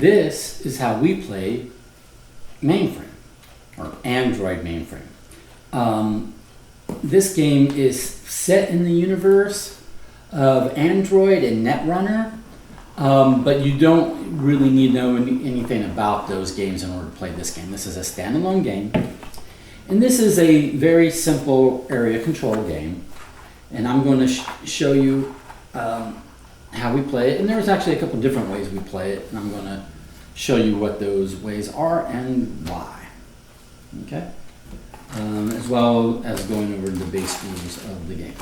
this is how we play Mainframe, or Android Mainframe. This game is set in the universe of Android and Netrunner, but you don't really need to know anything about those games in order to play this game. This is a standalone game, and this is a very simple area control game, and I'm going to show you how we play it. And there's actually a couple different ways we play it, and I'm going to show you what those ways are and why. Okay? As well as going over the base rules of the game.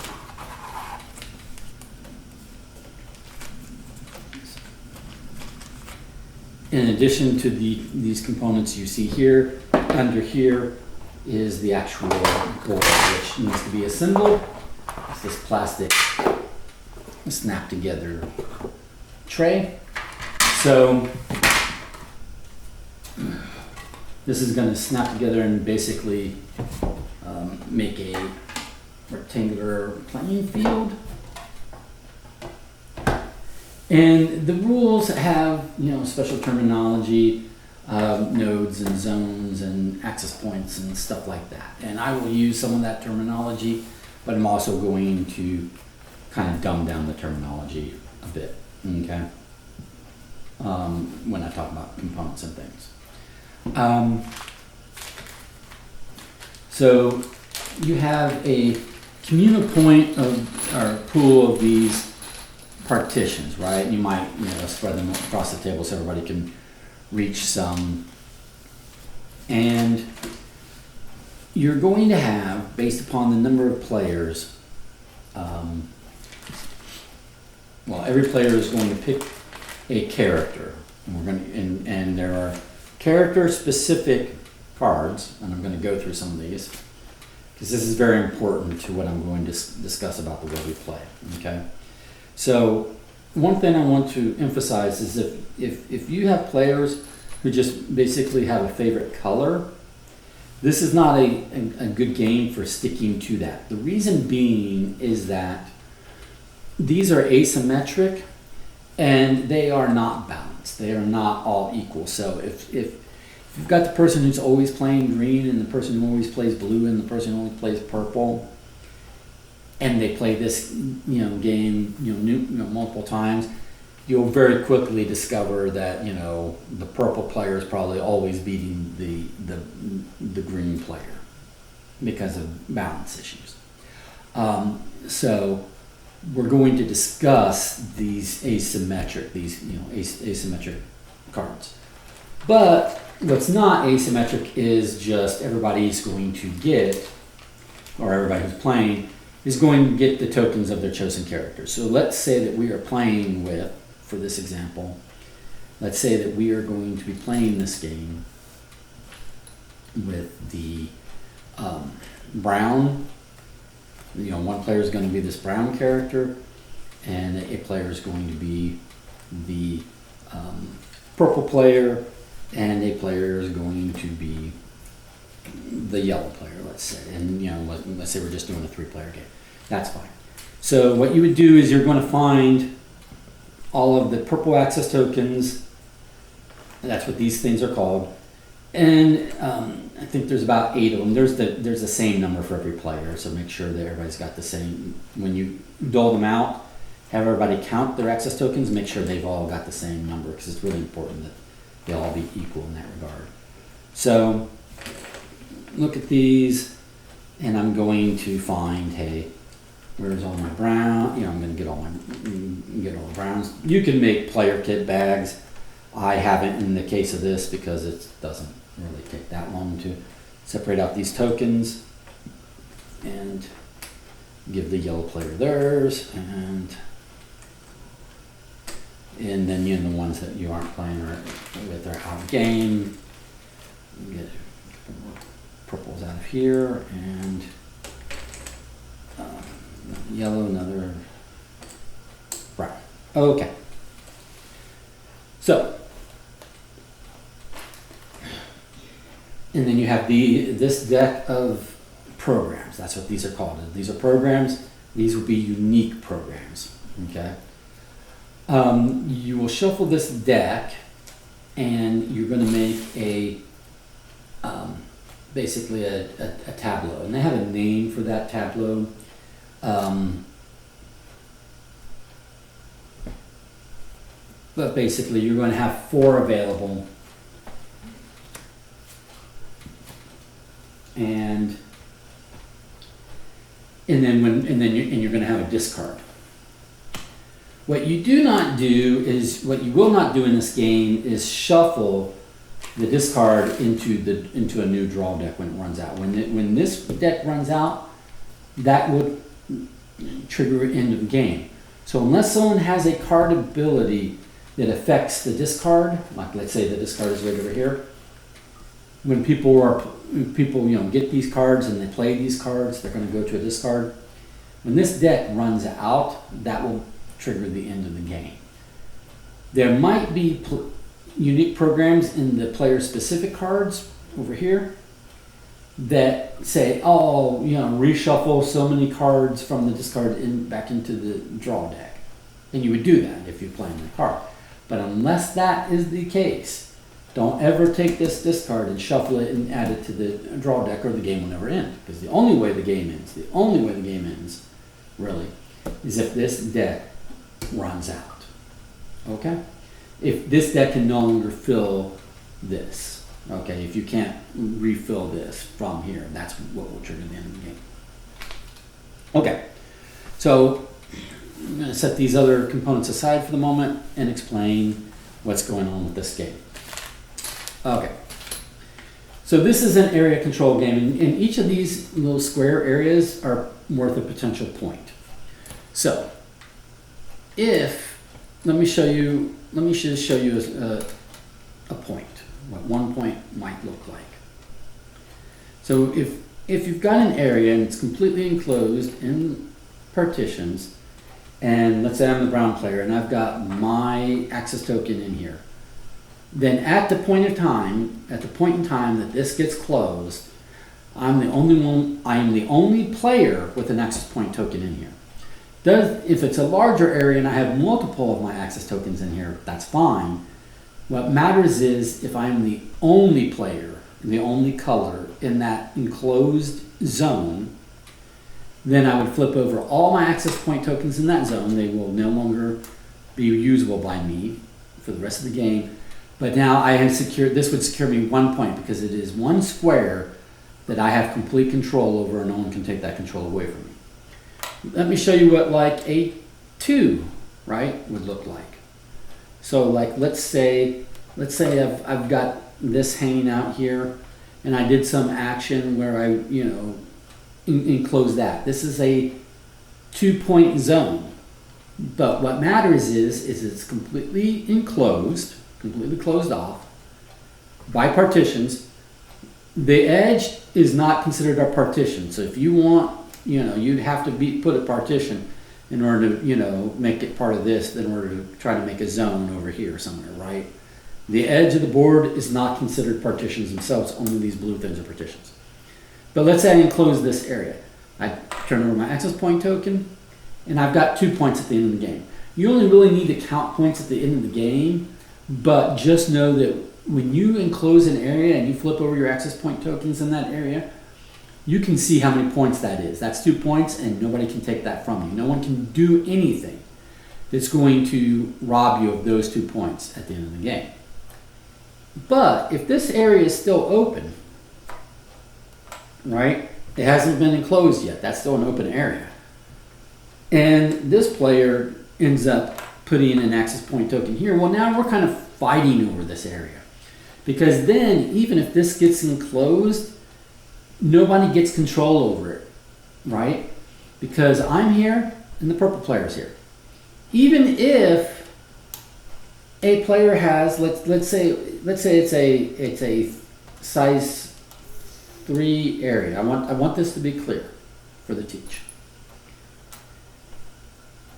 In addition to these components you see here, under here is the actual board, which needs to be assembled. It's this plastic snap together tray. So this is going to snap together and basically make a rectangular playing field. And the rules have, special terminology, nodes and zones and access points and stuff like that. And I will use some of that terminology, but I'm also going to kind of dumb down the terminology a bit, okay? When I talk about components and things. So you have a communal point or pool of these partitions, right? You might, spread them across the table so everybody can reach some. And you're going to have, based upon the number of players, every player is going to pick a character. And there are character-specific cards, and I'm going to go through some of these, because this is very important to what I'm going to discuss about the way we play, okay? So one thing I want to emphasize is if you have players who just basically have a favorite color, this is not a good game for sticking to that. The reason being is that these are asymmetric and they are not balanced. They are not all equal. So if you've got the person who's always playing green and the person who always plays blue and the person who always plays purple, and they play this game multiple times, you'll very quickly discover that the purple player is probably always beating the green player because of balance issues. So we're going to discuss these asymmetric cards. But what's not asymmetric is just everybody's going to get, or everybody who's playing is going to get the tokens of their chosen character. So let's say that we are playing with, for this example, let's say that we are going to be playing this game with the brown, one player is going to be this brown character, and a player is going to be the purple player, and a player is going to be the yellow player, let's say. And let's say we're just doing a 3-player game. That's fine. So what you would do is you're going to find all of the purple access tokens. That's what these things are called. And I think there's about 8 of them. There's the same number for every player, so make sure that everybody's got the same. When you dole them out, have everybody count their access tokens, make sure they've all got the same number, because it's really important that they'll all be equal in that regard. So look at these, and I'm going to find, hey, where's all my brown? I'm going to get all the browns. You can make player kit bags. I haven't in the case of this because it doesn't really take that long to separate out these tokens and give the yellow player theirs, and then the ones that you aren't playing with are out of game. Get purples out of here, and yellow, another brown. Okay. So, and then you have this deck of programs. That's what these are called. These are programs. These will be unique programs. Okay. You will shuffle this deck, and you're going to make a basically a tableau, and they have a name for that tableau. But basically, you're going to have 4 available, and you're going to have a discard. What you do not do is, what you will not do in this game is shuffle the discard into a new draw deck when it runs out. When this deck runs out, that would trigger end of the game. So unless someone has a card ability that affects the discard, like let's say the discard is right over here, when people get these cards and they play these cards, they're going to go to a discard. When this deck runs out, that will trigger the end of the game. There might be unique programs in the player-specific cards over here that say, oh, reshuffle so many cards from the discard back into the draw deck. And you would do that if you're playing the card. But unless that is the case, don't ever take this discard and shuffle it and add it to the draw deck, or the game will never end. Because the only way the game ends, really, is if this deck runs out. Okay? If this deck can no longer fill this. Okay, if you can't refill this from here, that's what will trigger the end of the game. Okay, so I'm going to set these other components aside for the moment and explain what's going on with this game. Okay, so this is an area control game, and each of these little square areas are worth a potential point. So, let me just show you a point, what one point might look like. So if you've got an area and it's completely enclosed in partitions, and let's say I'm the brown player and I've got my access token in here, then at the point in time that this gets closed, I am the only player with an access point token in here. If it's a larger area and I have multiple of my access tokens in here, that's fine. What matters is if I'm the only player, the only color in that enclosed zone, then I would flip over all my access point tokens in that zone. They will no longer be usable by me for the rest of the game. But now I have secured, this would secure me 1 point because it is one square that I have complete control over, and no one can take that control away from me. Let me show you what like a 2, right, would look like. So like let's say I've got this hanging out here, and I did some action where I enclose that. This is a 2-point zone, but what matters is it's completely enclosed, completely closed off by partitions. The edge is not considered a partition, so if you want, you'd have to put a partition in order to, make it part of this, in order to try to make a zone over here somewhere, right? The edge of the board is not considered partitions themselves, only these blue things are partitions. But let's say I enclose this area. I turn over my access point token, and I've got 2 points at the end of the game. You only really need to count points at the end of the game, but just know that when you enclose an area and you flip over your access point tokens in that area, you can see how many points that is. That's 2 points, and nobody can take that from you. No one can do anything that's going to rob you of those 2 points at the end of the game. But if this area is still open, right? It hasn't been enclosed yet. That's still an open area. And this player ends up putting an access point token here. Well, now we're kind of fighting over this area. Because then, even if this gets enclosed, nobody gets control over it, right? Because I'm here and the purple player's here. Even if a player has, let's say it's a size 3 area. I want this to be clear for the teach.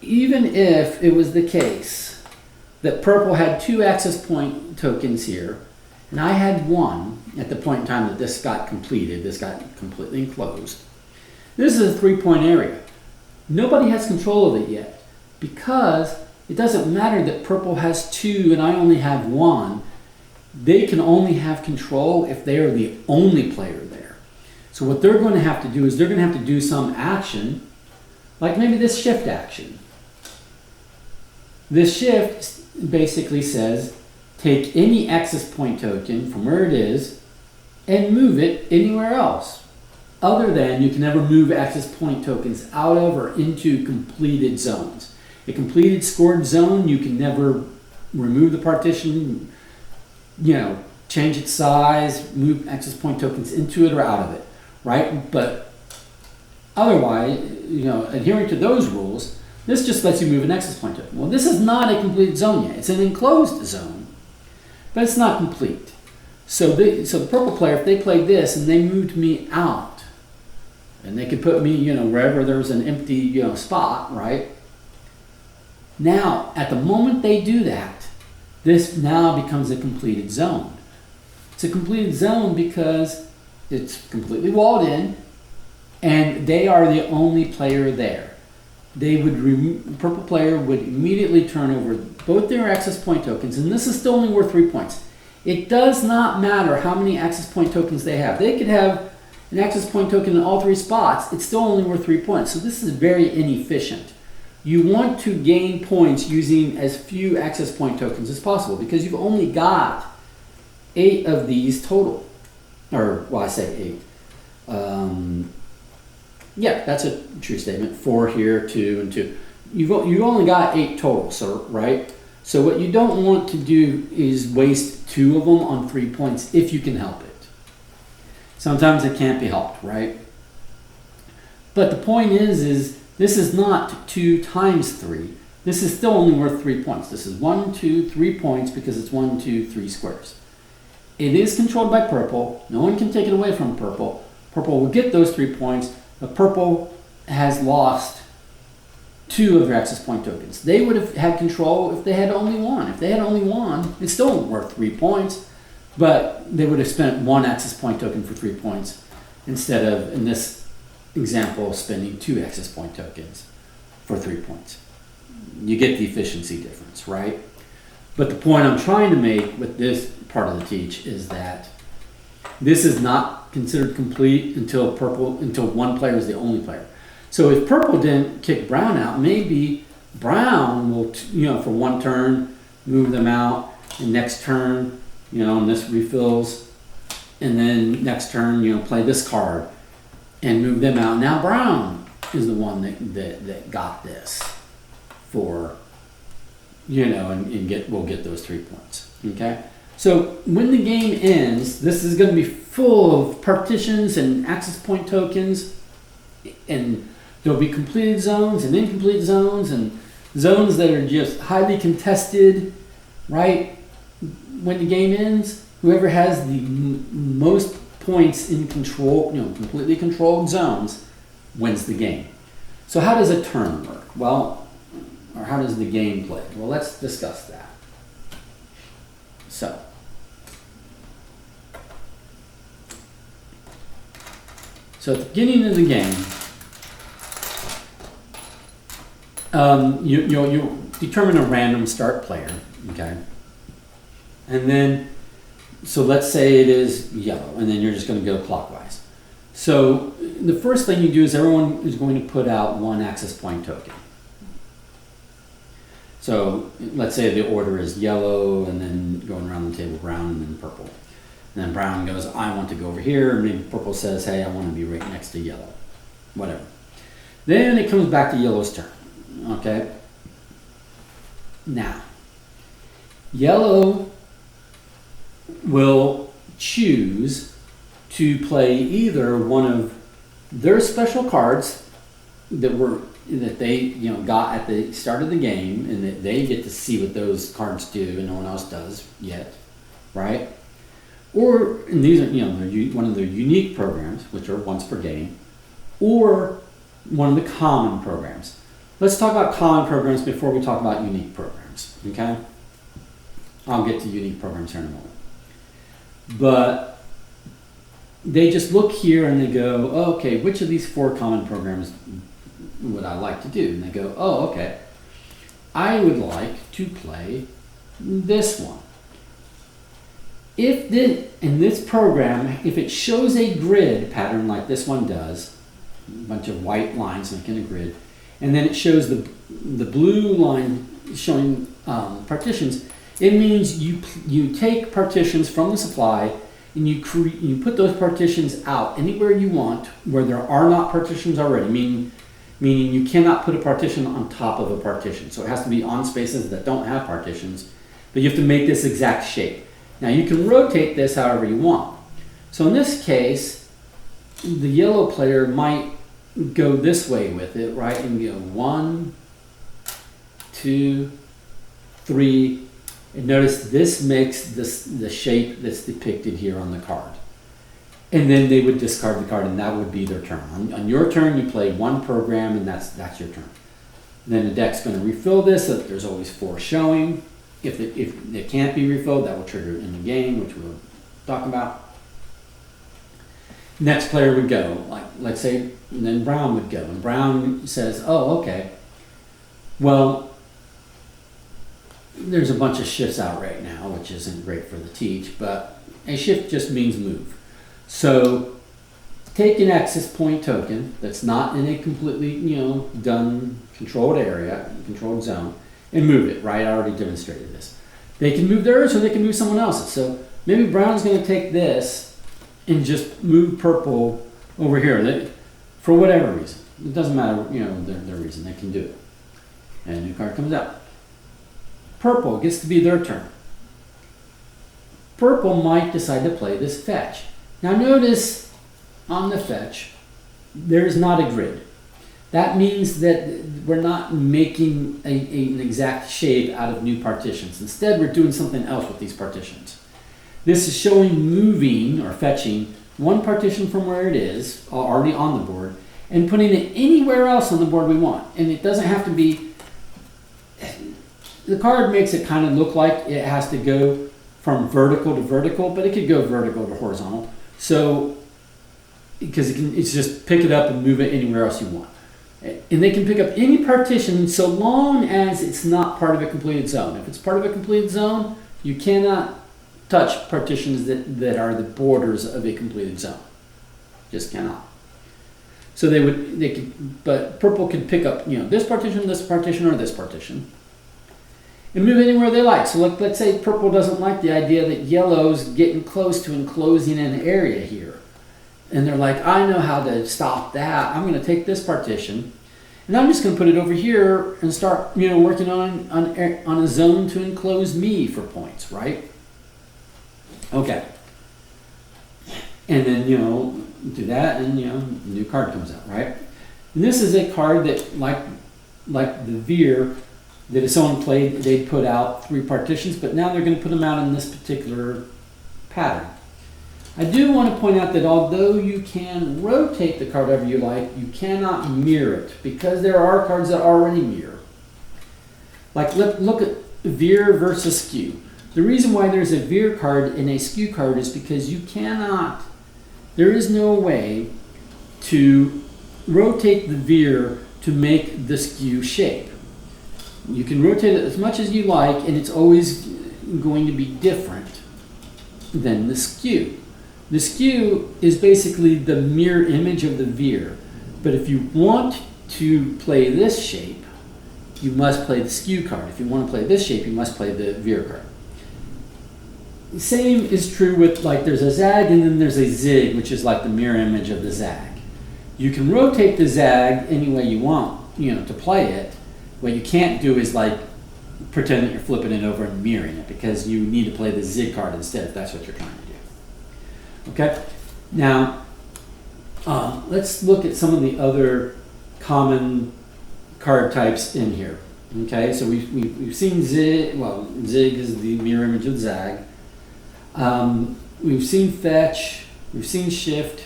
Even if it was the case that purple had 2 access point tokens here, and I had 1 at the point in time that this got completed, this got completely enclosed. This is a 3-point area. Nobody has control of it yet, because it doesn't matter that purple has 2 and I only have 1. they can only have control if they are the only player there. So what they're going to have to do is they're going to have to do some action, like maybe this shift action. This shift basically says, take any access point token from where it is and move it anywhere else. Other than you can never move access point tokens out of or into completed zones. A completed scored zone, you can never remove the partition, change its size, move access point tokens into it or out of it, right? But otherwise, adhering to those rules, this just lets you move an access point token. Well, this is not a completed zone yet. It's an enclosed zone, but it's not complete. So the purple player, if they played this and they moved me out, and they could put me, wherever there's an empty, spot, right? Now, at the moment they do that, this now becomes a completed zone. It's a completed zone because it's completely walled in, and they are the only player there. The purple player would immediately turn over both their access point tokens, and this is still only worth 3 points. It does not matter how many access point tokens they have. They could have an access point token in all 3 spots. It's still only worth 3 points. So this is very inefficient. You want to gain points using as few access point tokens as possible because you've only got 8 of these total. I say 8. Yeah, that's a true statement. 4 here, 2 and 2. You've only got 8 total, right? So what you don't want to do is waste 2 of them on 3 points if you can help it. Sometimes it can't be helped, right? But the point is this is not 2 times 3. This is still only worth 3 points. This is 1, 2, 3 points because it's 1, 2, 3 squares. It is controlled by purple. No one can take it away from purple. Purple will get those 3 points, but purple has lost 2 of their access point tokens. They would have had control if they had only 1. If they had only 1, it's still worth 3 points. But they would have spent 1 access point token for 3 points instead of, in this example, spending 2 access point tokens for 3 points. You get the efficiency difference, right? But the point I'm trying to make with this part of the teach is that this is not considered complete until one player is the only player. So if purple didn't kick brown out, maybe brown will, for one turn, move them out, and next turn, and this refills, and then next turn, play this card and move them out. Now brown is the one that got this for, and we'll get those 3 points. Okay. So when the game ends, this is going to be full of partitions and access point tokens, and there'll be completed zones and incomplete zones and zones that are just highly contested, right? When the game ends, whoever has the most points in control, completely controlled zones, wins the game. So how does a turn work? Well, or how does the game play? Well, let's discuss that. So, at the beginning of the game, you determine a random start player, okay? And then, so let's say it is yellow, and then you're just going to go clockwise. So the first thing you do is everyone is going to put out 1 access point token. So let's say the order is yellow, and then going around the table, brown, and then purple. And then brown goes, I want to go over here, and maybe purple says, hey, I want to be right next to yellow. Whatever. Then it comes back to yellow's turn, okay? Now, yellow will choose to play either one of their special cards that they got at the start of the game, and that they get to see what those cards do and no one else does yet, right? Or, and these are they're one of their unique programs, which are once per game, or one of the common programs. Let's talk about common programs before we talk about unique programs, okay? I'll get to unique programs here in a moment. But they just look here and they go, oh, okay, which of these 4 common programs would I like to do? And they go, oh, okay, I would like to play this one. in this program, if it shows a grid pattern like this one does, a bunch of white lines making a grid, and then it shows the blue line showing partitions, it means you take partitions from the supply and you put those partitions out anywhere you want where there are not partitions already, meaning you cannot put a partition on top of a partition. So it has to be on spaces that don't have partitions, but you have to make this exact shape. Now you can rotate this however you want. So in this case, the yellow player might go this way with it, right? And go 1, 2, 3. And notice this makes the shape that's depicted here on the card. And then they would discard the card, and that would be their turn. On your turn, you play one program, and that's your turn. Then the deck's going to refill this, so that there's always 4 showing. If it can't be refilled, that will trigger it in the game, which we'll talk about. Next player would go, like let's say, and then Brown would go, and Brown says, "Oh, okay. Well, there's a bunch of shifts out right now, which isn't great for the teach, but a shift just means move. So take an access point token that's not in a completely, done controlled area, controlled zone, and move it, right? I already demonstrated this. They can move theirs or they can move someone else's. So maybe Brown's going to take this and just move purple over here for whatever reason. It doesn't matter, their reason. They can do it. And a new card comes out. Purple gets to be their turn. Purple might decide to play this fetch. Now notice on the fetch, there's not a grid. That means that we're not making an exact shape out of new partitions. Instead, we're doing something else with these partitions. This is showing moving or fetching one partition from where it is, already on the board, and putting it anywhere else on the board we want. And it doesn't have to be, the card makes it kind of look like it has to go from vertical to vertical, but it could go vertical to horizontal. So, because it's just pick it up and move it anywhere else you want. And they can pick up any partition so long as it's not part of a completed zone. If it's part of a completed zone, you cannot touch partitions that are the borders of a completed zone. Just cannot. So but purple could pick up, this partition, or this partition, and move anywhere they like. So let's say purple doesn't like the idea that yellow's getting close to enclosing an area here. And they're like, I know how to stop that. I'm going to take this partition, and I'm just going to put it over here and start, working on a zone to enclose me for points, right? Okay. And then, do that, and, a new card comes out, right? And this is a card that, like the Veer, that if someone played, they'd put out 3 partitions, but now they're going to put them out in this particular pattern. I do want to point out that although you can rotate the card however you like, you cannot mirror it, because there are cards that already mirror. Like, look at Veer versus Skew. The reason why there's a Veer card and a Skew card is because there is no way to rotate the Veer to make the Skew shape. You can rotate it as much as you like, and it's always going to be different than the Skew. The Skew is basically the mirror image of the Veer. But if you want to play this shape, you must play the Skew card. If you want to play this shape, you must play the Veer card. The same is true with, there's a Zag and then there's a Zig, which is like the mirror image of the Zag. You can rotate the Zag any way you want, to play it. What you can't do is pretend that you're flipping it over and mirroring it, because you need to play the Zig card instead if that's what you're trying to do. Okay, now let's look at some of the other common card types in here. Okay, so we've seen Zig. Well, Zig is the mirror image of Zag. We've seen Fetch. We've seen Shift.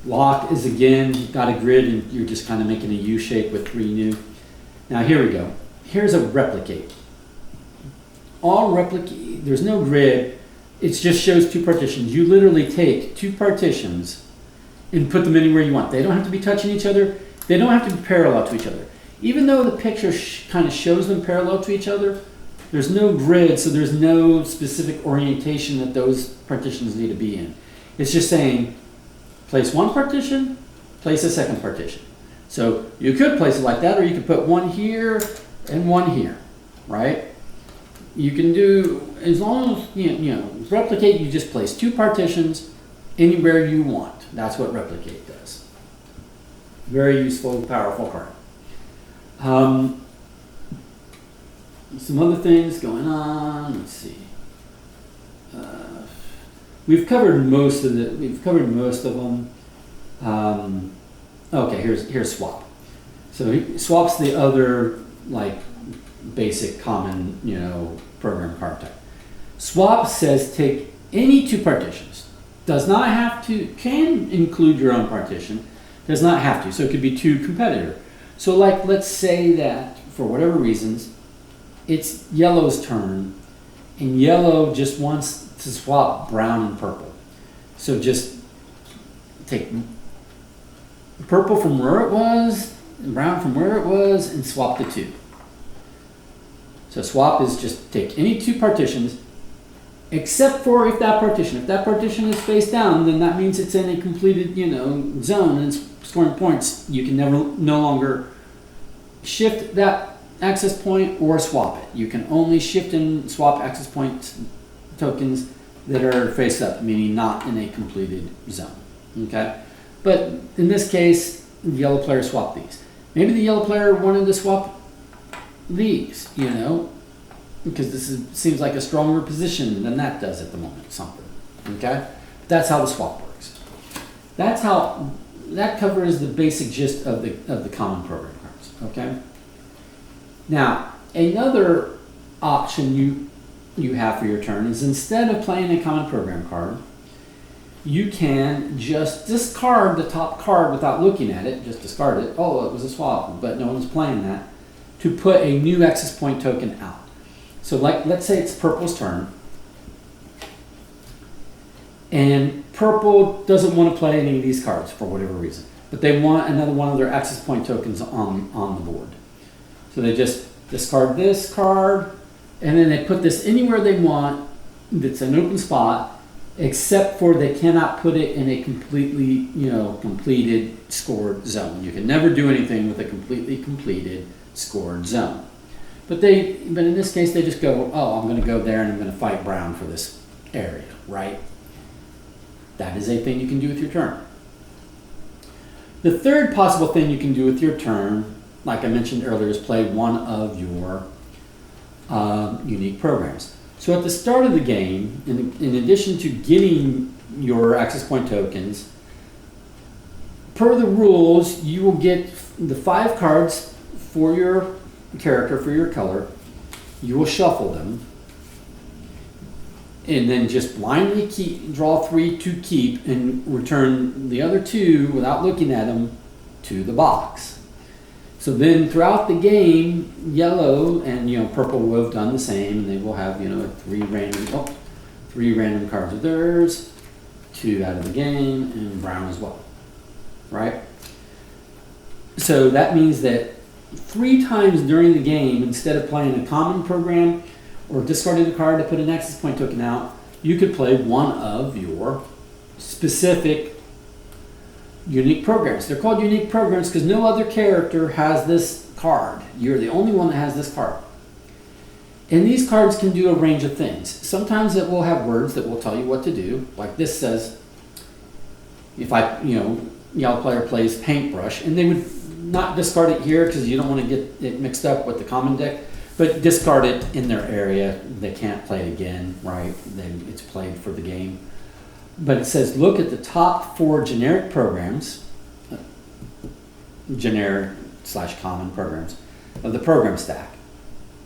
Lock is, again, got a grid, and you're just kind of making a U shape with 3 new. Now here we go. Here's a Replicate. There's no grid, it just shows 2 partitions. You literally take 2 partitions and put them anywhere you want. They don't have to be touching each other, they don't have to be parallel to each other. even though the picture kind of shows them parallel to each other, there's no grid, so there's no specific orientation that those partitions need to be in. It's just saying, place one partition, place a second partition. So you could place it like that, or you could put one here and one here, right? You can do, as long as, you know, replicate, you just place two partitions anywhere you want. That's what replicate does. Very useful, powerful card. Some other things going on. Let's see. We've covered most of them. Okay, here's swap. So swap's the other like basic common, you know, program card type. Swap says take any two partitions. Does not have to, can include your own partition. Does not have to. So it could be two competitor. So like, let's say that for whatever reasons, it's yellow's turn, and yellow just wants to swap brown and purple. So just take purple from where it was, and brown from where it was, and swap the two. So swap is just take any two partitions, except for if that partition is face down, then that means it's in a completed, you know, zone and it's scoring points. You can no longer shift that access point or swap it. You can only shift and swap access point tokens that are face up, meaning not in a completed zone. Okay? But in this case, the yellow player swapped these. Maybe the yellow player wanted to swap these, you know, because seems like a stronger position than that does at the moment, something. Okay? That's how the swap works. That covers the basic gist of the common program cards. Okay? Now, another option you have for your turn is, instead of playing a common program card, you can just discard the top card without looking at it. Just discard it. Oh, it was a swap, but no one's playing that. To put a new access point token out. So like, let's say it's purple's turn, and purple doesn't want to play any of these cards for whatever reason, but they want another one of their access point tokens on the board. So they just discard this card, and then they put this anywhere they want. That's an open spot, except for they cannot put it in a completely, you know, completed scored zone. You can never do anything with a completely completed scored zone. But in this case, they just go, oh, I'm going to go there and I'm going to fight brown for this area, right? That is a thing you can do with your turn. The third possible thing you can do with your turn, like I mentioned earlier, is play one of your unique programs. So at the start of the game, in addition to getting your access point tokens, per the rules, you will get the 5 cards for your character, for your color. You will shuffle them, and then just blindly draw 3 to keep, and return the other 2 without looking at them to the box. So then throughout the game, yellow and, you know, purple will have done the same, and they will have, you know, 3 random cards of theirs, 2 out of the game, and brown as well, right? So that means that 3 times during the game, instead of playing a common program or discarding a card to put an access point token out, you could play one of your specific unique programs. They're called unique programs because no other character has this card. You're the only one that has this card. And these cards can do a range of things. Sometimes it will have words that will tell you what to do. Like this says, if yellow player plays paintbrush, and they would not discard it here because you don't want to get it mixed up with the common deck, but discard it in their area. They can't play it again, right? Then it's played for the game. But it says, look at the top 4 generic programs, generic/common programs of the program stack.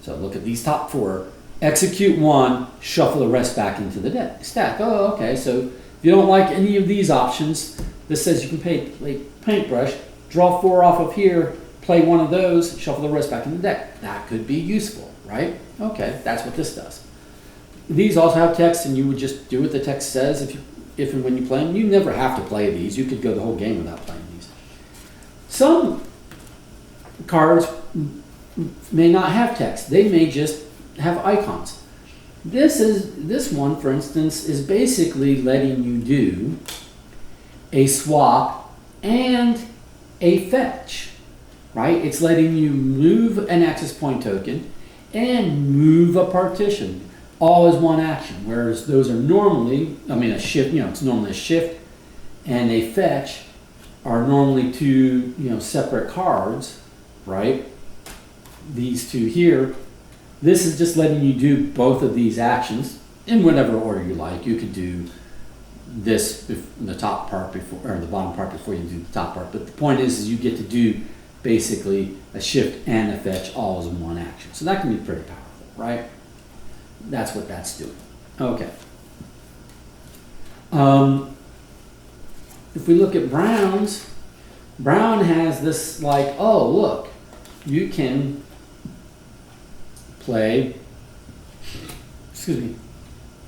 So look at these top 4, execute 1, shuffle the rest back into the stack. Oh, okay, so if you don't like any of these options, this says you can play paintbrush, draw 4 off of here, play one of those, shuffle the rest back in the deck. That could be useful, right? Okay, that's what this does. These also have text, and you would just do what the text says if and when you play them. You never have to play these. You could go the whole game without playing these. Some cards may not have text. They may just have icons. This one, for instance, is basically letting you do a swap and a fetch, right? It's letting you move an access point token and move a partition, all as one action. Whereas those are normally, a shift, it's normally a shift and a fetch are normally two, separate cards, right? These two here. This is just letting you do both of these actions in whatever order you like. You could do this, the top part before, or the bottom part before you do the top part. But the point is you get to do basically a shift and a fetch all as one action. So that can be pretty powerful, right? That's what that's doing. Okay. If we look at Brown's, Brown has this like, oh look, you can play,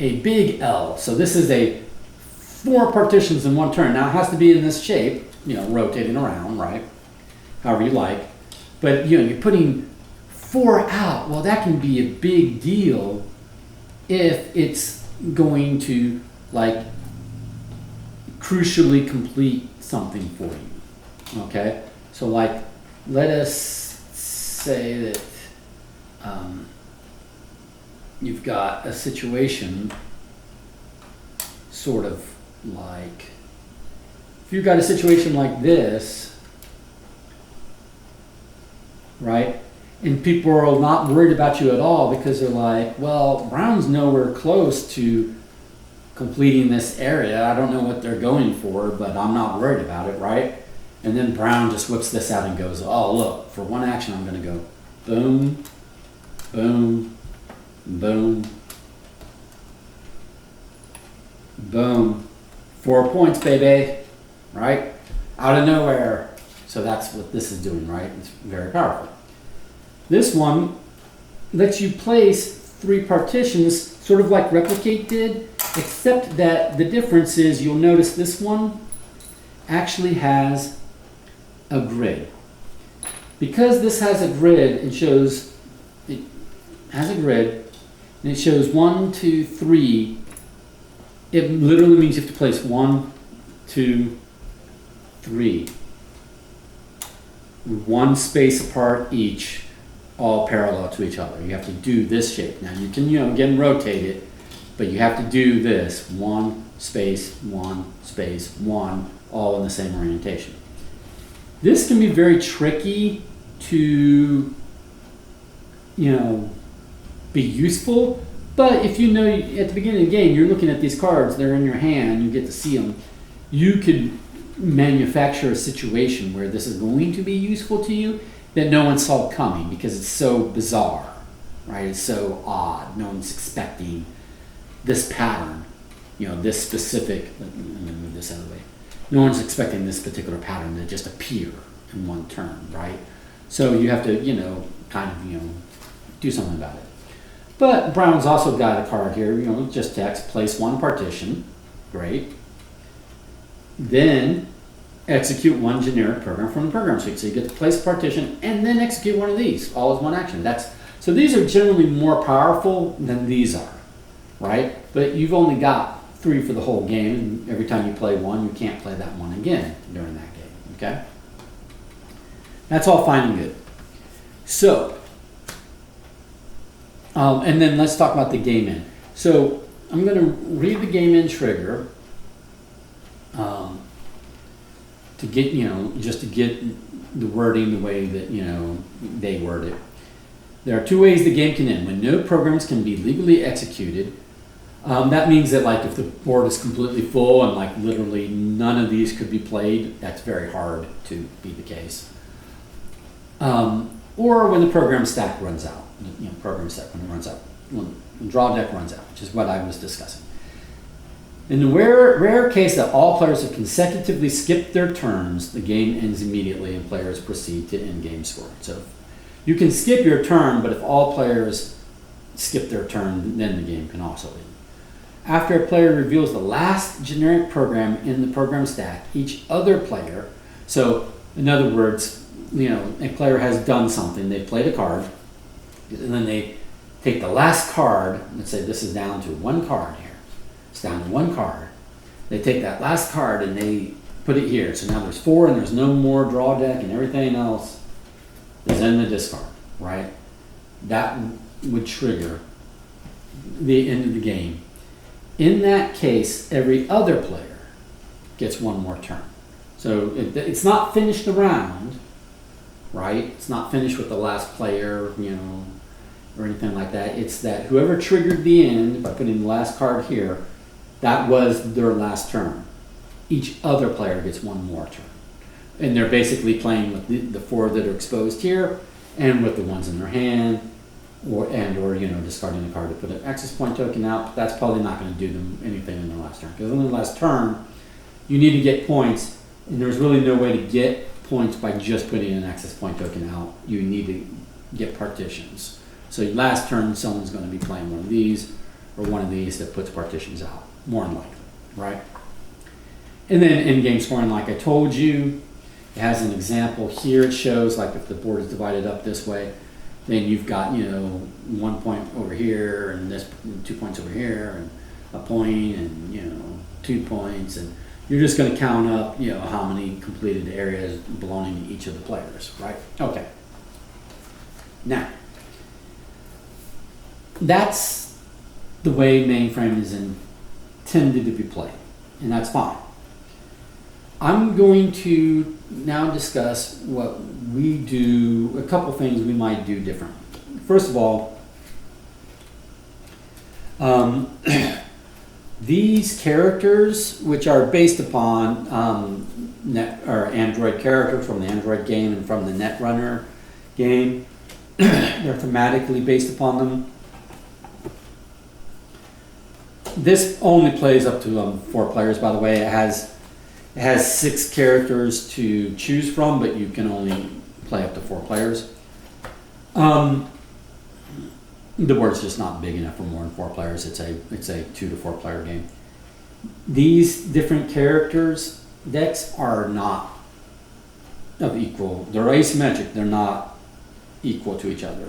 a big L. So this is a 4 partitions in one turn. Now it has to be in this shape, rotating around, right? However you like. But you're putting 4 out. Well, that can be a big deal if it's going to like crucially complete something for you. Okay? So like, let us say that you've got a situation sort of like, if you've got a situation like this, right? And people are not worried about you at all because they're like, well, Brown's nowhere close to completing this area. I don't know what they're going for, but I'm not worried about it, right? And then Brown just whips this out and goes, oh, look, for one action, I'm going to go boom, boom, boom, boom. 4 points, baby, right? Out of nowhere. So that's what this is doing, right? It's very powerful. This one lets you place 3 partitions, sort of like Replicate did, except that the difference is you'll notice this one actually has a grid. Because this has a grid, it has a grid, and it shows 1, 2, 3. It literally means you have to place 1, 2, 3. 1 space apart each, all parallel to each other. You have to do this shape. Now you can, again, rotate it, but you have to do this 1 space, 1 space, 1, all in the same orientation. This can be very tricky to, be useful, but if at the beginning of the game, you're looking at these cards, they're in your hand, you get to see them, you could manufacture a situation where this is going to be useful to you that no one saw coming because it's so bizarre, right? It's so odd. No one's expecting this pattern, this specific, let me move this out of the way. No one's expecting this particular pattern to just appear in one turn, right? So you have to, do something about it. But Brown's also got a card here, just text, place 1 partition, great. Then execute 1 generic program from the program suite. So you get to place a partition and then execute one of these, all as one action. So these are generally more powerful than these are, right? But you've only got 3 for the whole game, and every time you play 1, you can't play that one again during that game, okay? That's all fine and good. So, and then let's talk about the game in. So I'm going to read the game in trigger to get, just to get the wording the way that, they word it. There are 2 ways the game can end. When no programs can be legally executed, that means that like if the board is completely full and like literally none of these could be played, that's very hard to be the case. Or when the program stack runs out, program stack when it runs out, when the draw deck runs out, which is what I was discussing. In the rare case that all players have consecutively skipped their turns, the game ends immediately and players proceed to end game score. So you can skip your turn, but if all players skip their turn, then the game can also end. After a player reveals the last generic program in the program stack, each other player, so in other words, a player has done something, they've played a card, and then they take the last card, let's say this is down to one card here. It's down to one card. They take that last card and they put it here. So now there's 4 and there's no more draw deck and everything else is in the discard, right? That would trigger the end of the game. In that case, every other player gets one more turn. So it's not finished the round, right? It's not finished with the last player, or anything like that. It's that whoever triggered the end by putting the last card here, that was their last turn. Each other player gets one more turn. And they're basically playing with the 4 that are exposed here and with the ones in their hand, or discarding the card to put an access point token out. But that's probably not going to do them anything in their last turn. Because in the last turn, you need to get points, and there's really no way to get points by just putting an access point token out. You need to get partitions. So last turn, someone's going to be playing one of these or one of these that puts partitions out, more than likely, right? And then in-game scoring, like I told you, it has an example here. It shows like if the board is divided up this way, then you've got 1 point over here and this 2 points over here and a point and 2 points, and you're just going to count up how many completed areas belonging to each of the players, right? Okay. Now, that's the way Mainframe is intended to be played, and that's fine. I'm going to now discuss what we do, a couple things we might do differently. First of all, these characters, which are based upon Android characters from the Android game and from the Netrunner game, they're thematically based upon them. This only plays up to 4 players, by the way. It has 6 characters to choose from, but you can only play up to 4 players. The board's just not big enough for more than 4 players. It's a 2 to 4 player game. These different characters decks are not of equal. They're asymmetric. They're not equal to each other.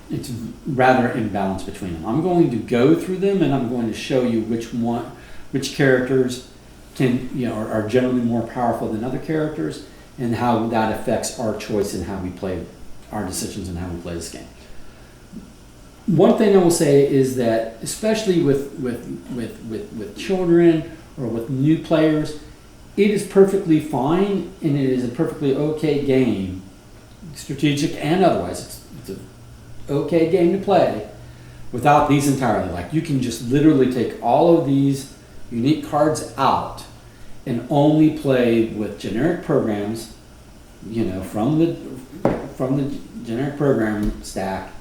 It's rather imbalanced between them. I'm going to go through them and I'm going to show you which characters are generally more powerful than other characters, and how that affects our choice and how we play, our decisions and how we play this game. One thing I will say is that, especially with children or with new players, it is perfectly fine and it is a perfectly okay game, strategic and otherwise. It's an okay game to play without these entirely. Like, you can just literally take all of these unique cards out and only play with generic programs, from the generic program stack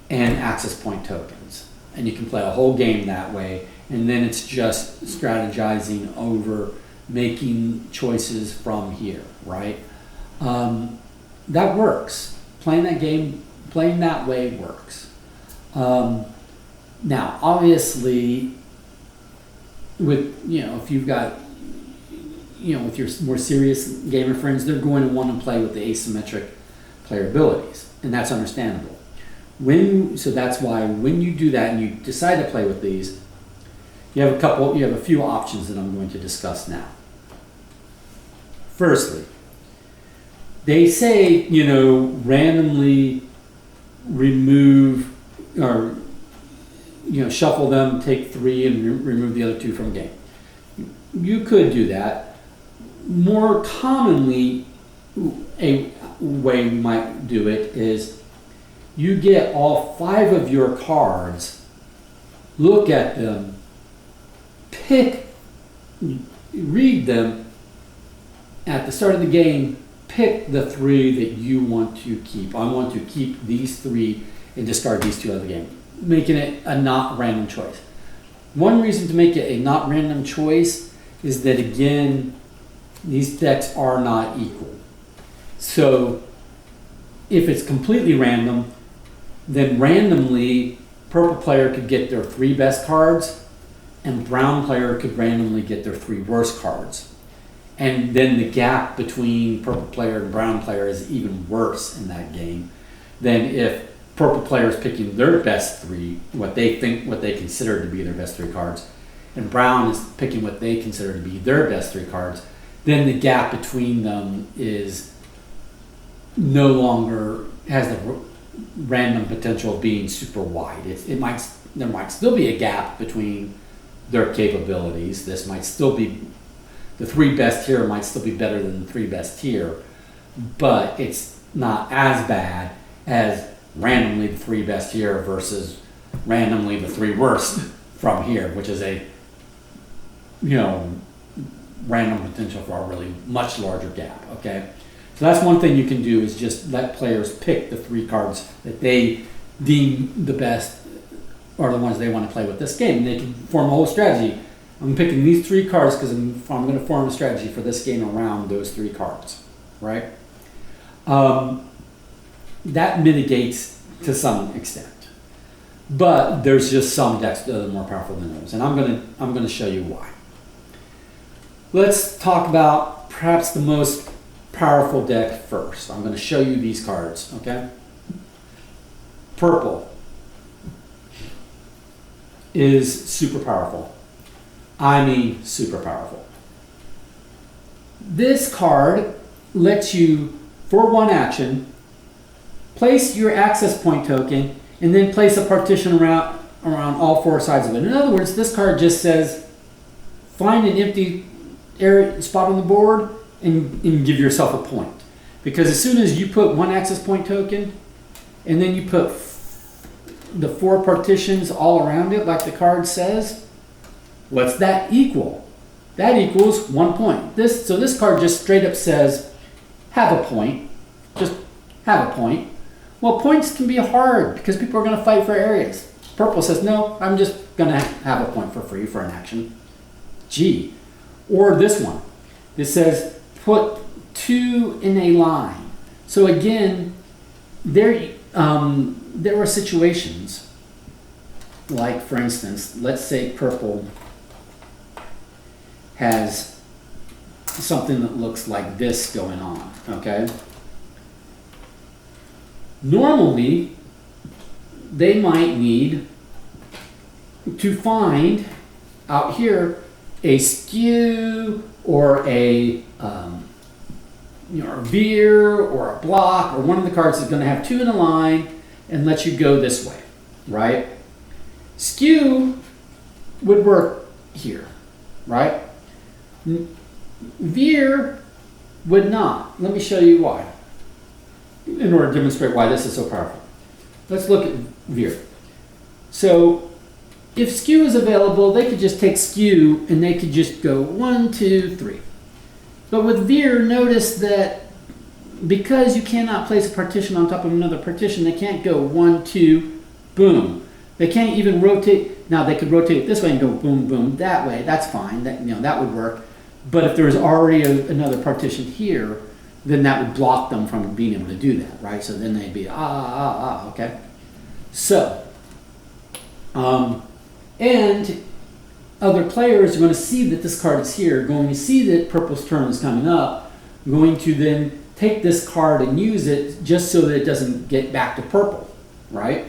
and access point tokens. And you can play a whole game that way, and then it's just strategizing over making choices from here, right? That works. Playing that way works. Now, obviously, if you've got, with your more serious gamer friends, they're going to want to play with the asymmetric player abilities, and that's understandable. So that's why when you do that and you decide to play with these, you have a few options that I'm going to discuss now. Firstly, they say, randomly remove or shuffle them, take 3 and remove the other 2 from the game. You could do that. More commonly, a way we might do it is you get all 5 of your cards, look at them, read them at the start of the game, pick the 3 that you want to keep. I want to keep these 3 and discard these 2 out of the game, making it a not random choice. One reason to make it a not random choice is that, again, these decks are not equal. So if it's completely random, then randomly purple player could get their 3 best cards and brown player could randomly get their 3 worst cards. And then the gap between purple player and brown player is even worse in that game than if purple player is picking their best three, what they consider to be their best three cards, and brown is picking what they consider to be their best three cards. Then the gap between them is no longer has the random potential of being super wide. There might still be a gap between their capabilities. This might still be, the three best here might still be better than the three best here, but it's not as bad as randomly the three best here versus randomly the three worst from here, which is a, random potential for a really much larger gap, okay? So that's one thing you can do, is just let players pick the three cards that they deem the best or the ones they want to play with this game. And they can form a whole strategy. I'm picking these three cards because I'm going to form a strategy for this game around those three cards, right? That mitigates to some extent. But there's just some decks that are more powerful than those. And I'm going to show you why. Let's talk about perhaps the most powerful deck first. I'm going to show you these cards, okay? Purple is super powerful. I mean super powerful. This card lets you, for one action, place your access point token and then place a partition around all four sides of it. In other words, this card just says, find an empty area spot on the board and give yourself a point. Because as soon as you put one access point token and then you put the four partitions all around it, like the card says, what's that equal? That equals 1 point. So this card just straight up says, have a point. Just have a point. Well, points can be hard because people are going to fight for areas. Purple says, no, I'm just going to have a point for free for an action. G. Or this one. It says, put 2 in a line. So again, there are situations, like for instance, let's say purple has something that looks like this going on, okay? Normally, they might need to find out here a skew or a veer or a block, or one of the cards is going to have 2 in a line and let you go this way, right? Skew would work here, right? Veer would not. Let me show you why, in order to demonstrate why this is so powerful. Let's look at veer. So if skew is available, they could just take skew and they could just go 1, 2, 3. But with veer, notice that because you cannot place a partition on top of another partition, they can't go 1, 2, boom. They can't even rotate. Now they could rotate it this way and go boom, boom, that way. That's fine. That would work. But if there was already another partition here, then that would block them from being able to do that, right? So then they'd be okay? So, and other players are going to see that this card is here, going to see that purple's turn is coming up, going to then take this card and use it just so that it doesn't get back to purple, right?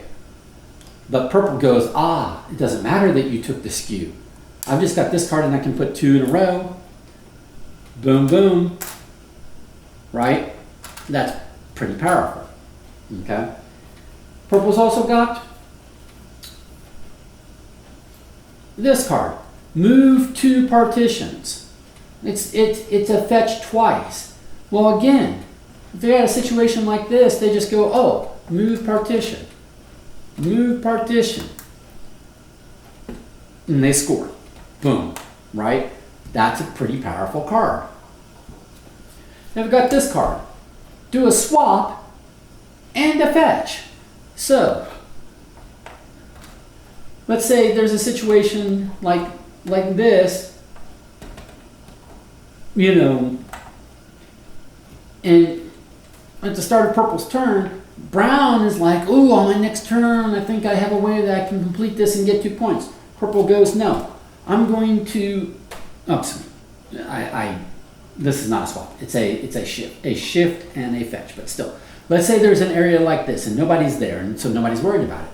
But purple goes, it doesn't matter that you took the skew. I've just got this card and I can put 2 in a row. Boom, boom. Right? That's pretty powerful. Okay? Purple's also got this card. Move 2 partitions. It's a fetch twice. Well, again, if they had a situation like this, they just go, move partition. Move partition. And they score. Boom. Right? That's a pretty powerful card. Then we've got this card. Do a swap and a fetch. So, let's say there's a situation like this, and at the start of purple's turn, brown is like, on my next turn, I think I have a way that I can complete this and get 2 points. Purple goes, no, I'm going to, this is not a swap. It's a shift and a fetch. But still, let's say there's an area like this and nobody's there, and so nobody's worried about it.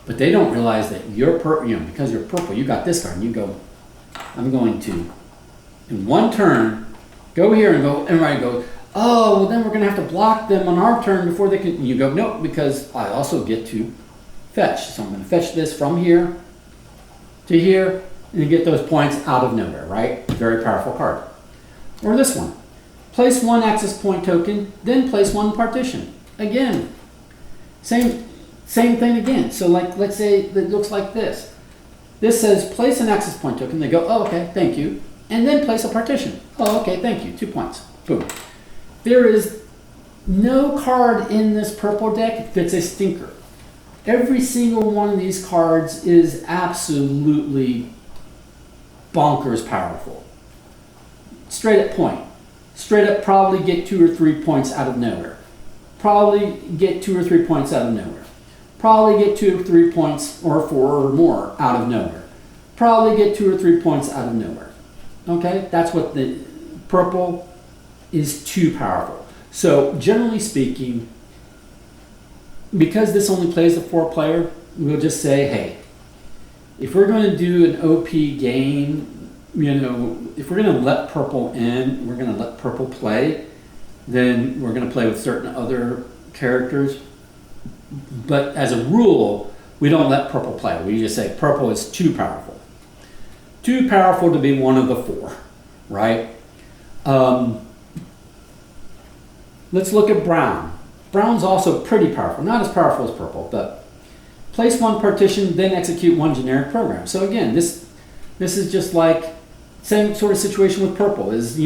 But they don't realize that because you're purple, you got this card, and you go, I'm going to, in one turn, go here and go, and everybody goes, oh, well then we're going to have to block them on our turn before they can. And you go, no, because I also get to fetch. So I'm going to fetch this from here to here, and you get those points out of nowhere, right? Very powerful card. Or this one. Place one access point token, then place one partition. Again, same thing again. So like, let's say it looks like this. This says place an access point token. They go, oh, okay, thank you. And then place a partition. Oh, okay, thank you. 2 points. Boom. There is no card in this purple deck that's a stinker. Every single one of these cards is absolutely bonkers powerful. Straight up point. Straight up probably get 2 or 3 points out of nowhere. Probably get 2 or 3 points out of nowhere. Probably get 2 or 3 points or 4 or more out of nowhere. Probably get 2 or 3 points out of nowhere. Okay, that's what the purple is too powerful. So generally speaking, because this only plays a 4-player, we'll just say, hey, if we're going to do an OP game, if we're going to let purple in, we're going to let purple play, then we're going to play with certain other characters. But as a rule, we don't let purple play. We just say purple is too powerful. Too powerful to be one of the 4, right? Let's look at brown. Brown's also pretty powerful. Not as powerful as purple, but place one partition, then execute one generic program. So again, this is just like same sort of situation with purple. Is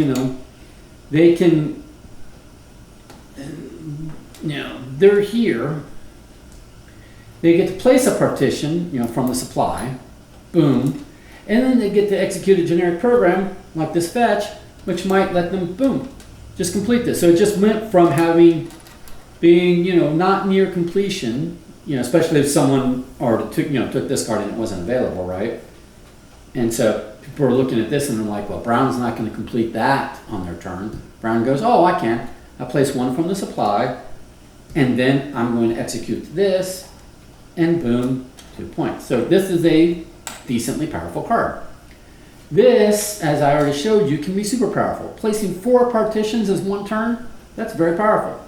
they can, they're here. They get to place a partition, from the supply, boom, and then they get to execute a generic program like this fetch, which might let them, boom, just complete this. So it just went from being, not near completion, especially if someone already took this card and it wasn't available, right? And so people are looking at this and they're like, well, brown's not going to complete that on their turn. Brown goes, oh, I can. I place one from the supply, and then I'm going to execute this, and boom, 2 points. So this is a decently powerful card. This, as I already showed you, can be super powerful. Placing 4 partitions as one turn, that's very powerful.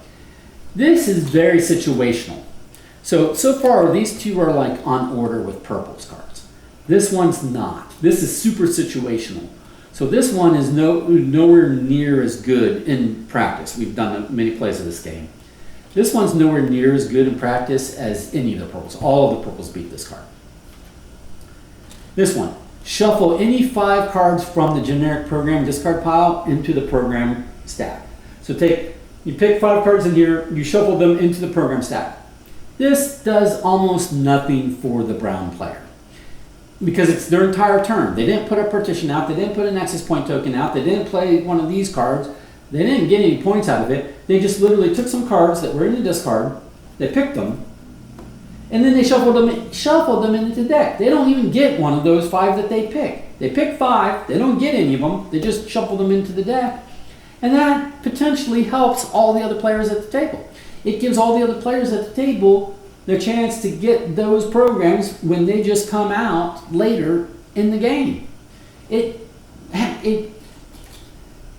This is very situational. So far, these two are like on order with purple's cards. This one's not. This is super situational. So this one is nowhere near as good in practice. We've done many plays of this game. This one's nowhere near as good in practice as any of the purples. All of the purples beat this card. This one. Shuffle any 5 cards from the generic program discard pile into the program stack. So you pick 5 cards in here, you shuffle them into the program stack. This does almost nothing for the brown player because it's their entire turn. They didn't put a partition out, they didn't put an access point token out, they didn't play one of these cards, they didn't get any points out of it. They just literally took some cards that were in the discard, they picked them, and then they shuffled them into the deck. They don't even get one of those 5 that they pick. They pick 5, they don't get any of them, they just shuffle them into the deck. And that potentially helps all the other players at the table. It gives all the other players at the table the chance to get those programs when they just come out later in the game.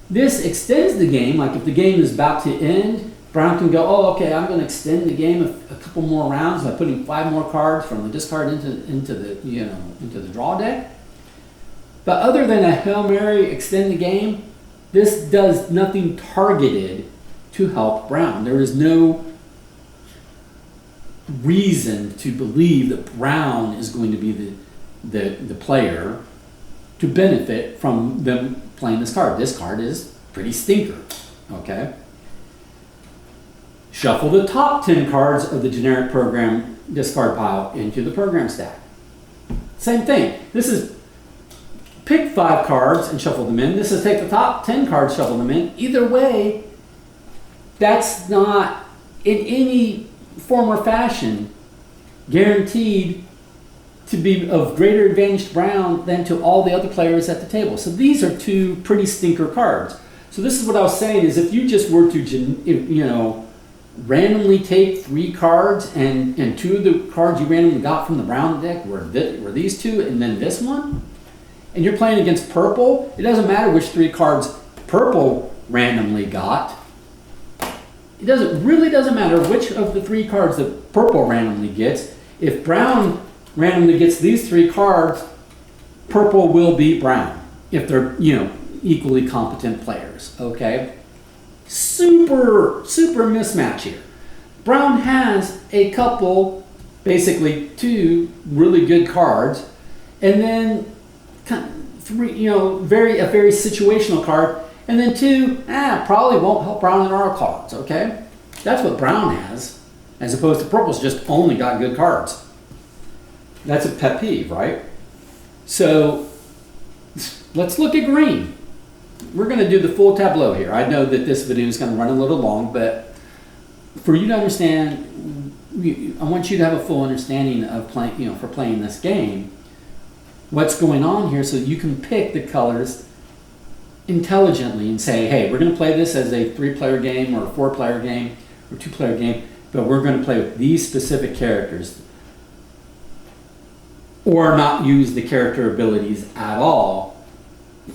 This extends the game. Like if the game is about to end, brown can go, oh, okay, I'm going to extend the game a couple more rounds by putting 5 more cards from the discard into the draw deck. But other than a Hail Mary extend the game, this does nothing targeted to help brown. There is no reason to believe that brown is going to be the player to benefit from them playing this card. This card is pretty stinker, okay? Shuffle the top 10 cards of the generic program discard pile into the program stack. Same thing. This is pick 5 cards and shuffle them in. This is take the top 10 cards, shuffle them in. Either way, that's not in any form or fashion guaranteed to be of greater advantage to brown than to all the other players at the table. So these are 2 pretty stinker cards. So this is what I was saying is if you just were to, randomly take 3 cards and 2 of the cards you randomly got from the brown deck were these 2 and then this one, and you're playing against purple, it doesn't matter which 3 cards purple randomly got. It really doesn't matter which of the 3 cards that purple randomly gets. If brown randomly gets these 3 cards, purple will beat brown if they're, equally competent players, okay? Super mismatch here. Brown has a couple, basically 2 really good cards, and then 3, a very situational card, and then 2, probably won't help brown in our cards, okay? That's what brown has, as opposed to purple's just only got good cards. That's a pet peeve, right? So let's look at green. We're going to do the full tableau here. I know that this video is going to run a little long, but for you to understand, I want you to have a full understanding of playing, for playing this game, what's going on here, so you can pick the colors intelligently and say, hey, we're going to play this as a 3-player game or a 4-player game or 2-player game, but we're going to play with these specific characters, or not use the character abilities at all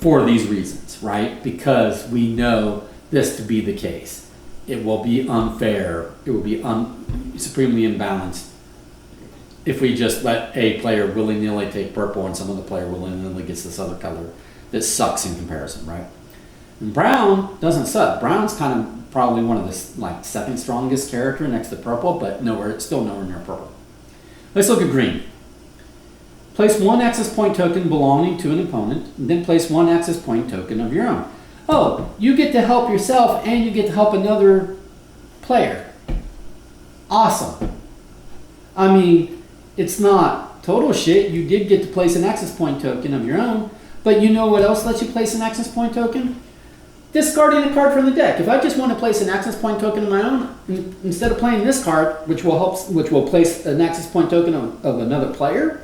for these reasons, right? Because we know this to be the case. It will be unfair. It will be supremely imbalanced if we just let a player willy-nilly take purple and some other player willy-nilly gets this other color that sucks in comparison, right? And brown doesn't suck. Brown's kind of probably one of the second strongest character next to purple, but still nowhere near purple. Let's look at green. Place 1 access point token belonging to an opponent, and then place 1 access point token of your own. Oh, you get to help yourself and you get to help another player. Awesome. I mean, it's not total shit. You did get to place an access point token of your own, but you know what else lets you place an access point token? Discarding a card from the deck. If I just want to place an access point token of my own, instead of playing this card, which will place an access point token of another player,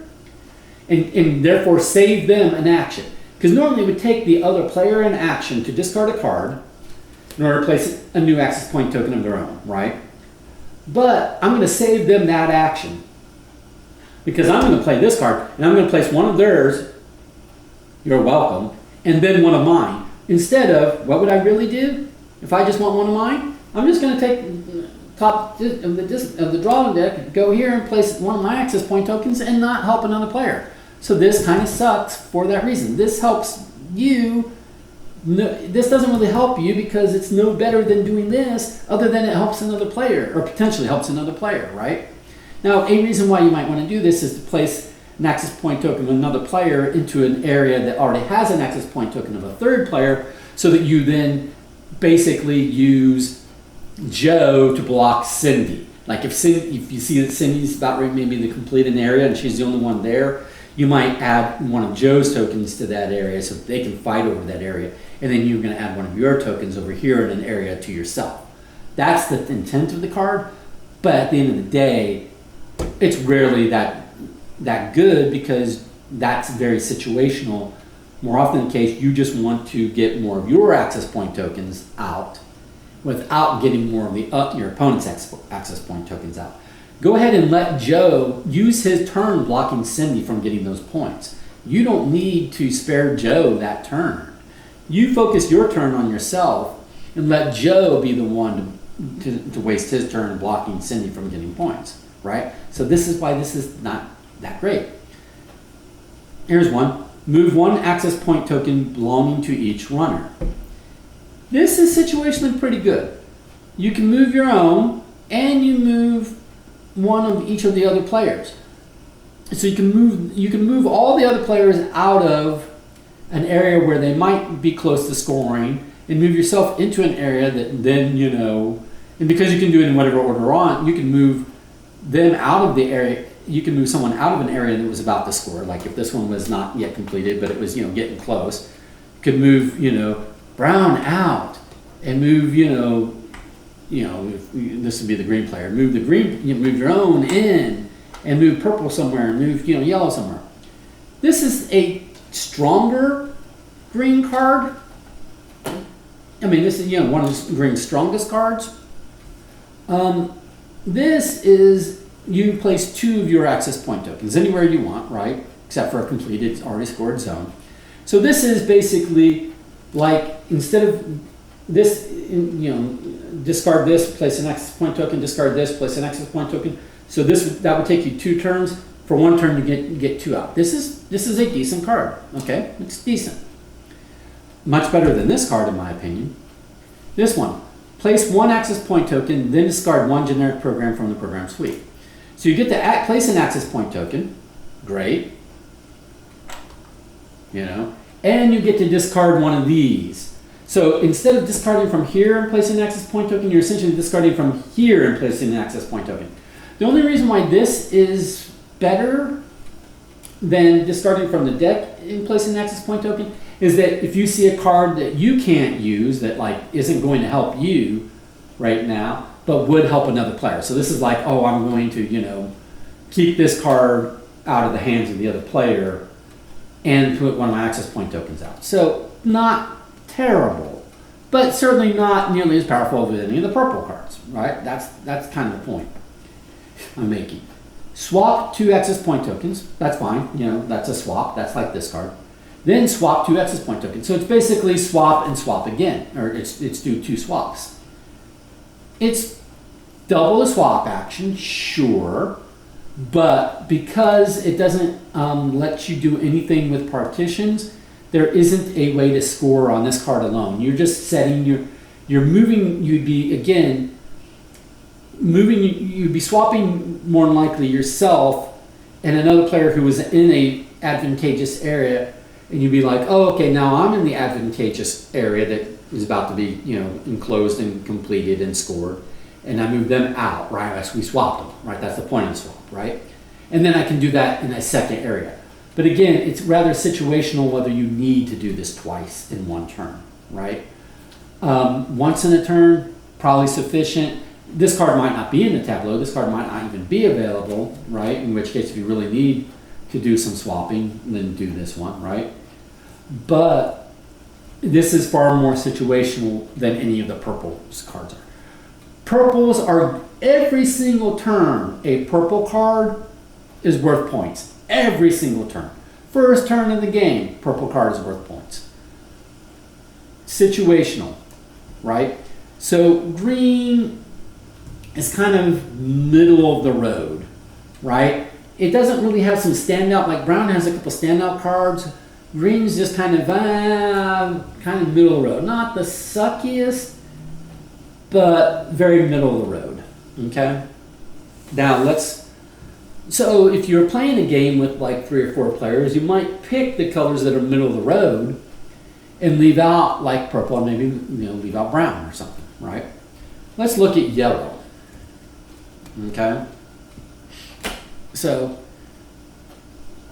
and therefore save them an action. Because normally it would take the other player an action to discard a card in order to place a new access point token of their own, right? But I'm going to save them that action because I'm going to play this card and I'm going to place one of theirs, you're welcome, and then one of mine. Instead of, what would I really do if I just want one of mine? I'm just going to take top of the drawing deck, go here and place one of my access point tokens and not help another player. So this kind of sucks for that reason. This helps you. This doesn't really help you because it's no better than doing this, other than it helps another player, or potentially helps another player, right? Now, a reason why you might want to do this is to place an access point token of another player into an area that already has an access point token of a third player, so that you then basically use Joe to block Cindy. Like if you see that Cindy's about ready maybe to complete an area and she's the only one there, you might add one of Joe's tokens to that area so that they can fight over that area. And then you're going to add one of your tokens over here in an area to yourself. That's the intent of the card. But at the end of the day, it's rarely that good because that's very situational. More often the case, you just want to get more of your access point tokens out without getting more of your opponent's access point tokens out. Go ahead and let Joe use his turn blocking Cindy from getting those points. You don't need to spare Joe that turn. You focus your turn on yourself and let Joe be the one to waste his turn blocking Cindy from getting points, right? So this is why this is not that great. Here's one. Move 1 access point token belonging to each runner. This is situationally pretty good. You can move your own and you move one of each of the other players. So you can move all the other players out of an area where they might be close to scoring and move yourself into an area that then, and because you can do it in whatever order on, you can move them out of the area. You can move someone out of an area that was about to score. Like if this one was not yet completed, but it was, getting close. You could move, Brown out and move, this would be the green player. Move the green, move your own in and move purple somewhere and move, yellow somewhere. This is a stronger green card. I mean, this is, you know, one of Green's strongest cards. This is, you can place 2 of your access point tokens anywhere you want, right? Except for a completed, already scored zone. So this is basically like, instead of this, you know, discard this, place an access point token, discard this, place an access point token. So that would take you 2 turns. For 1 turn, you get 2 out. This is a decent card, okay? It's decent. Much better than this card, in my opinion. This one, place 1 access point token, then discard 1 generic program from the program suite. So you get to place an access point token, great, you know, and you get to discard 1 of these. So instead of discarding from here and placing an access point token, you're essentially discarding from here and placing an access point token. The only reason why this is better than discarding from the deck and placing an access point token is that if you see a card that you can't use, that like isn't going to help you right now, but would help another player. So this is like, oh, I'm going to, you know, keep this card out of the hands of the other player and put 1 of my access point tokens out. So not terrible, but certainly not nearly as powerful as any of the purple cards, right? That's kind of the point I'm making. Swap 2 access point tokens, that's fine, you know, that's a swap, that's like this card. Then swap 2 access point tokens. So it's basically swap and swap again, or it's do 2 swaps. It's double the swap action, sure, but because it doesn't let you do anything with partitions, there isn't a way to score on this card alone. You're just setting you're moving, you'd be swapping more than likely yourself and another player who was in a advantageous area, and you'd be like, oh, okay, now I'm in the advantageous area that is about to be, you know, enclosed and completed and scored, and I move them out, right? We swapped them, right? That's the point of the swap, right? And then I can do that in a second area. But again, it's rather situational whether you need to do this twice in 1 turn, right? Once in a turn, probably sufficient. This card might not be in the tableau. This card might not even be available, right? In which case, if you really need to do some swapping, then do this one, right? But this is far more situational than any of the purple cards are. Purples are, every single turn, a purple card is worth points. Every single turn. First turn in the game, purple card is worth points. Situational, right? So green is kind of middle of the road, right? It doesn't really have some standout, like brown has a couple standout cards. Green's just kind of middle of the road. Not the suckiest, but very middle of the road, okay? Now so if you're playing a game with like 3 or 4 players, you might pick the colors that are middle of the road and leave out like purple and maybe, you know, leave out brown or something, right? Let's look at yellow, okay? So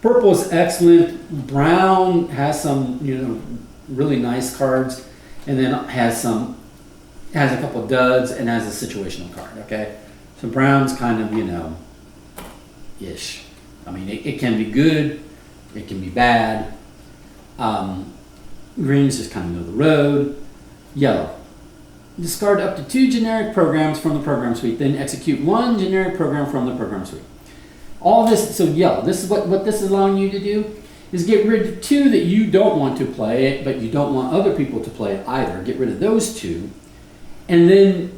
purple is excellent. Brown has some, you know, really nice cards, and then has a couple of duds and has a situational card, okay? So brown's kind of, you know, ish. I mean, it can be good, it can be bad. Green's just kind of middle of the road. Yellow. Discard up to 2 generic programs from the program suite, then execute 1 generic program from the program suite. All this, so yellow, this is what this is allowing you to do, is get rid of 2 that you don't want to play, but you don't want other people to play it either. Get rid of those 2, and then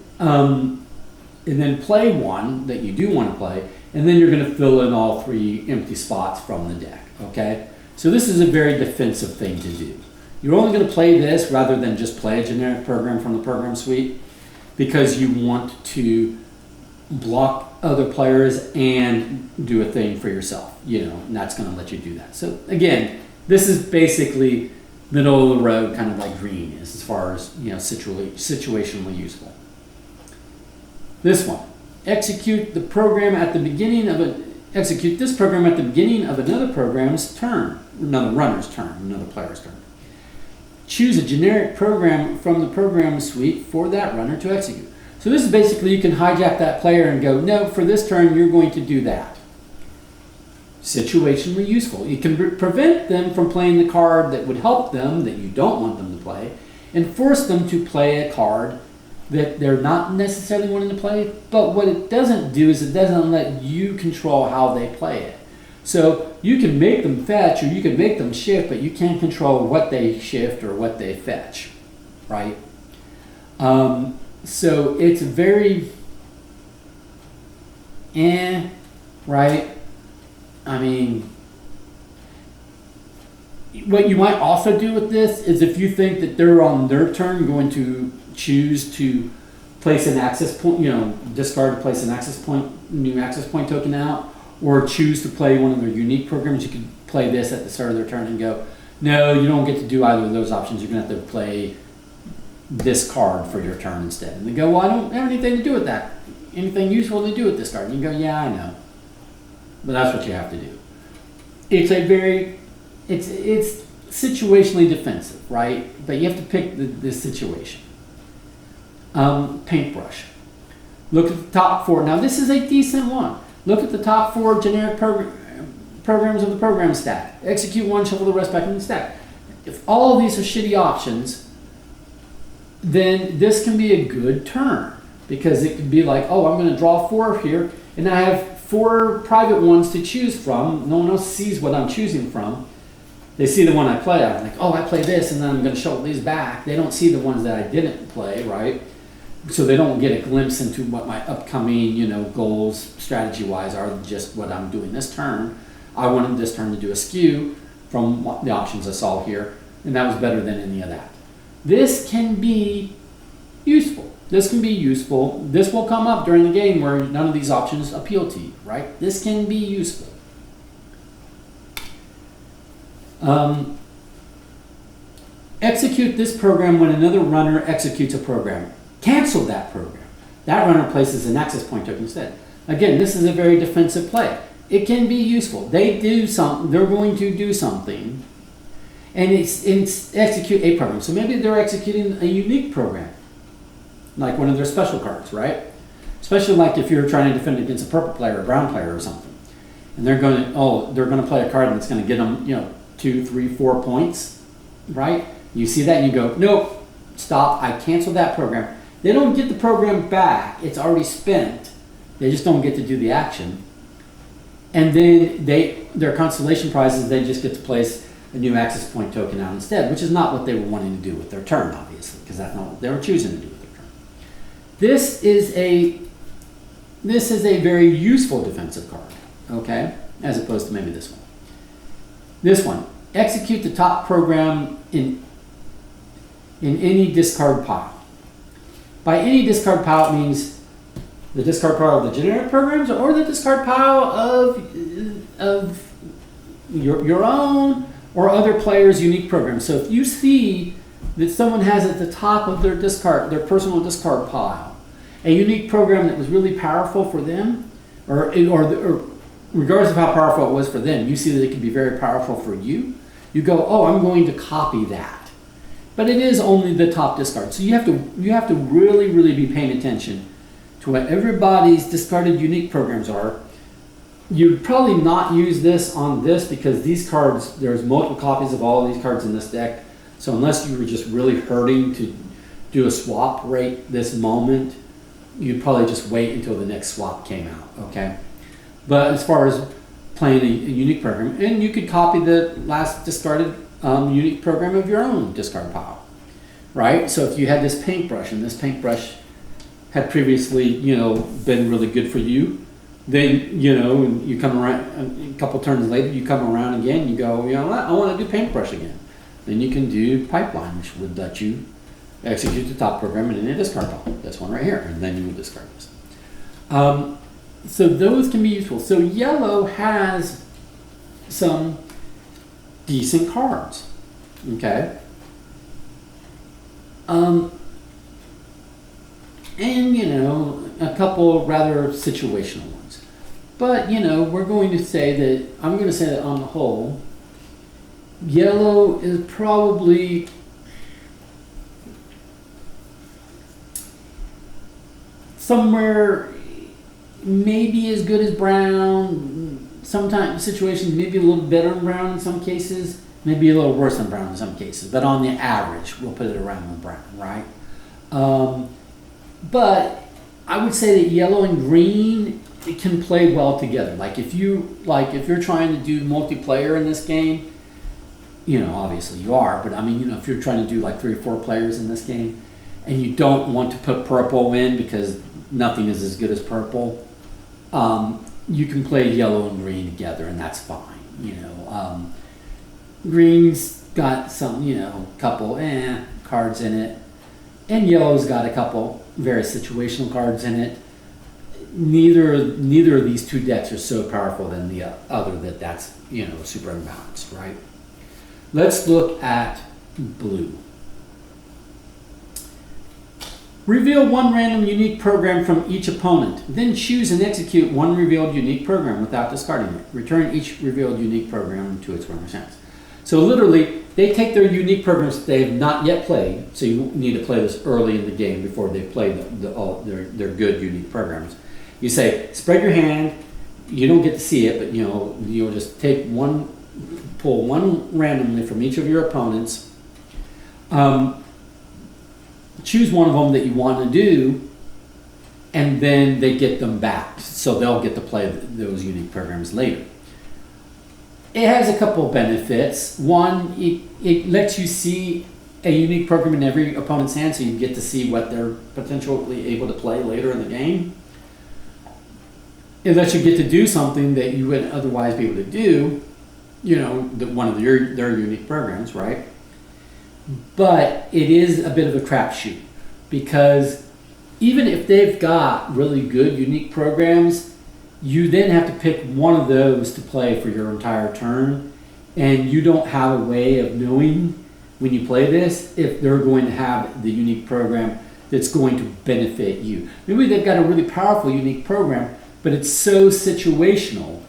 play 1 that you do want to play, and then you're going to fill in all 3 empty spots from the deck, okay? So this is a very defensive thing to do. You're only going to play this rather than just play a generic program from the program suite because you want to block other players and do a thing for yourself, you know, and that's going to let you do that. So again, this is basically middle of the road, kind of like green is, as far as, you know, situationally useful. This one, execute this program at the beginning of another program's turn, another runner's turn, another player's turn. Choose a generic program from the program suite for that runner to execute. So this is basically, you can hijack that player and go, no, for this turn you're going to do that. Situationally useful. You can prevent them from playing the card that would help them, that you don't want them to play, and force them to play a card that they're not necessarily wanting to play. But what it doesn't do is it doesn't let you control how they play it. So you can make them fetch or you can make them shift, but you can't control what they shift or what they fetch, right? So it's very right? I mean, what you might also do with this is if you think that they're on their turn going to choose to place an access point, discard to place an access point, new access point token out, or choose to play one of their unique programs, you could play this at the start of their turn and go, no, you don't get to do either of those options. You're going to have to play this card for your turn instead. And they go, well, I don't have anything to do with that. Anything useful to do with this card? And you go, yeah, I know. But that's what you have to do. It's it's situationally defensive, right? But you have to pick the situation. Paintbrush. Look at the top 4. Now this is a decent one. Look at the top 4 generic programs of the program stack. Execute one, shuffle the rest back in the stack. If all of these are shitty options, then this can be a good turn. Because it could be like, oh, I'm going to draw 4 here, and I have 4 private ones to choose from. No one else sees what I'm choosing from. They see the one I play. I'm like, oh, I play this, and then I'm going to shuffle these back. They don't see the ones that I didn't play, right? So they don't get a glimpse into what my upcoming, goals, strategy-wise, are just what I'm doing this turn. I wanted this turn to do a skew from the options I saw here, and that was better than any of that. This can be useful. This can be useful. This will come up during the game where none of these options appeal to you, right? This can be useful. Execute this program when another runner executes a program. Cancel that program. That runner places an access point token instead. Again, this is a very defensive play. It can be useful. They do something. They're going to do something, and it's execute a program. So maybe they're executing a unique program, like one of their special cards, right? Especially like if you're trying to defend against a purple player or a brown player or something, and they're going to play a card that's going to get them, 2, 3, 4 points, right? You see that and you go, nope, stop. I cancel that program. They don't get the program back. It's already spent. They just don't get to do the action. And then their consolation prize is they just get to place a new access point token out instead, which is not what they were wanting to do with their turn, obviously, because that's not what they were choosing to do with their turn. This is a very useful defensive card, okay, as opposed to maybe this one. This one, execute the top program in any discard pile. By any discard pile, it means the discard pile of the generic programs or the discard pile of your own or other players' unique programs. So if you see that someone has at the top of their personal discard pile, a unique program that was really powerful for them, or regardless of how powerful it was for them, you see that it can be very powerful for you. You go, oh, I'm going to copy that. But it is only the top discard. So you have to really, really be paying attention to what everybody's discarded unique programs are. You'd probably not use this on this because these cards, there's multiple copies of all of these cards in this deck. So unless you were just really hurting to do a swap right this moment, you'd probably just wait until the next swap came out, okay? But as far as playing a unique program, and you could copy the last discarded unique program of your own discard pile, right? So if you had this paintbrush, and this paintbrush had previously, been really good for you, then, you come around a couple turns later, you come around again, you go, I want to do paintbrush again. Then you can do pipeline, which would let you execute the top program in a discard pile. This one right here, and then you would discard this. So those can be useful. So yellow has some decent cards, okay? And, a couple rather situational ones. But, we're going to say that, I'm going to say that on the whole, yellow is probably somewhere maybe as good as brown, sometimes situations maybe a little better than brown in some cases, maybe a little worse than brown in some cases, but on the average, we'll put it around the brown, right? But I would say that yellow and green, it can play well together. Like if you're trying to do multiplayer in this game, obviously you are, but I mean, if you're trying to do like 3 or 4 players in this game, and you don't want to put purple in because nothing is as good as purple, you can play yellow and green together, and that's fine. Green's got some, couple cards in it, and yellow's got a couple very situational cards in it. Neither of these 2 decks are so powerful than the other that's super unbalanced, right? Let's look at blue. Reveal 1 random unique program from each opponent. Then choose and execute 1 revealed unique program without discarding it. Return each revealed unique program to its owner's hands. So literally, they take their unique programs they have not yet played, so you need to play this early in the game before they play their good unique programs. You say, spread your hand, you don't get to see it, but you'll just pull 1 randomly from each of your opponents, choose one of them that you want to do, and then they get them back, so they'll get to play those unique programs later. It has a couple of benefits. One, it lets you see a unique program in every opponent's hand, so you get to see what they're potentially able to play later in the game. It lets you get to do something that you wouldn't otherwise be able to do, one of their unique programs, right? But it is a bit of a crapshoot, because even if they've got really good unique programs, you then have to pick one of those to play for your entire turn, and you don't have a way of knowing when you play this if they're going to have the unique program that's going to benefit you. Maybe they've got a really powerful unique program, but it's so situational,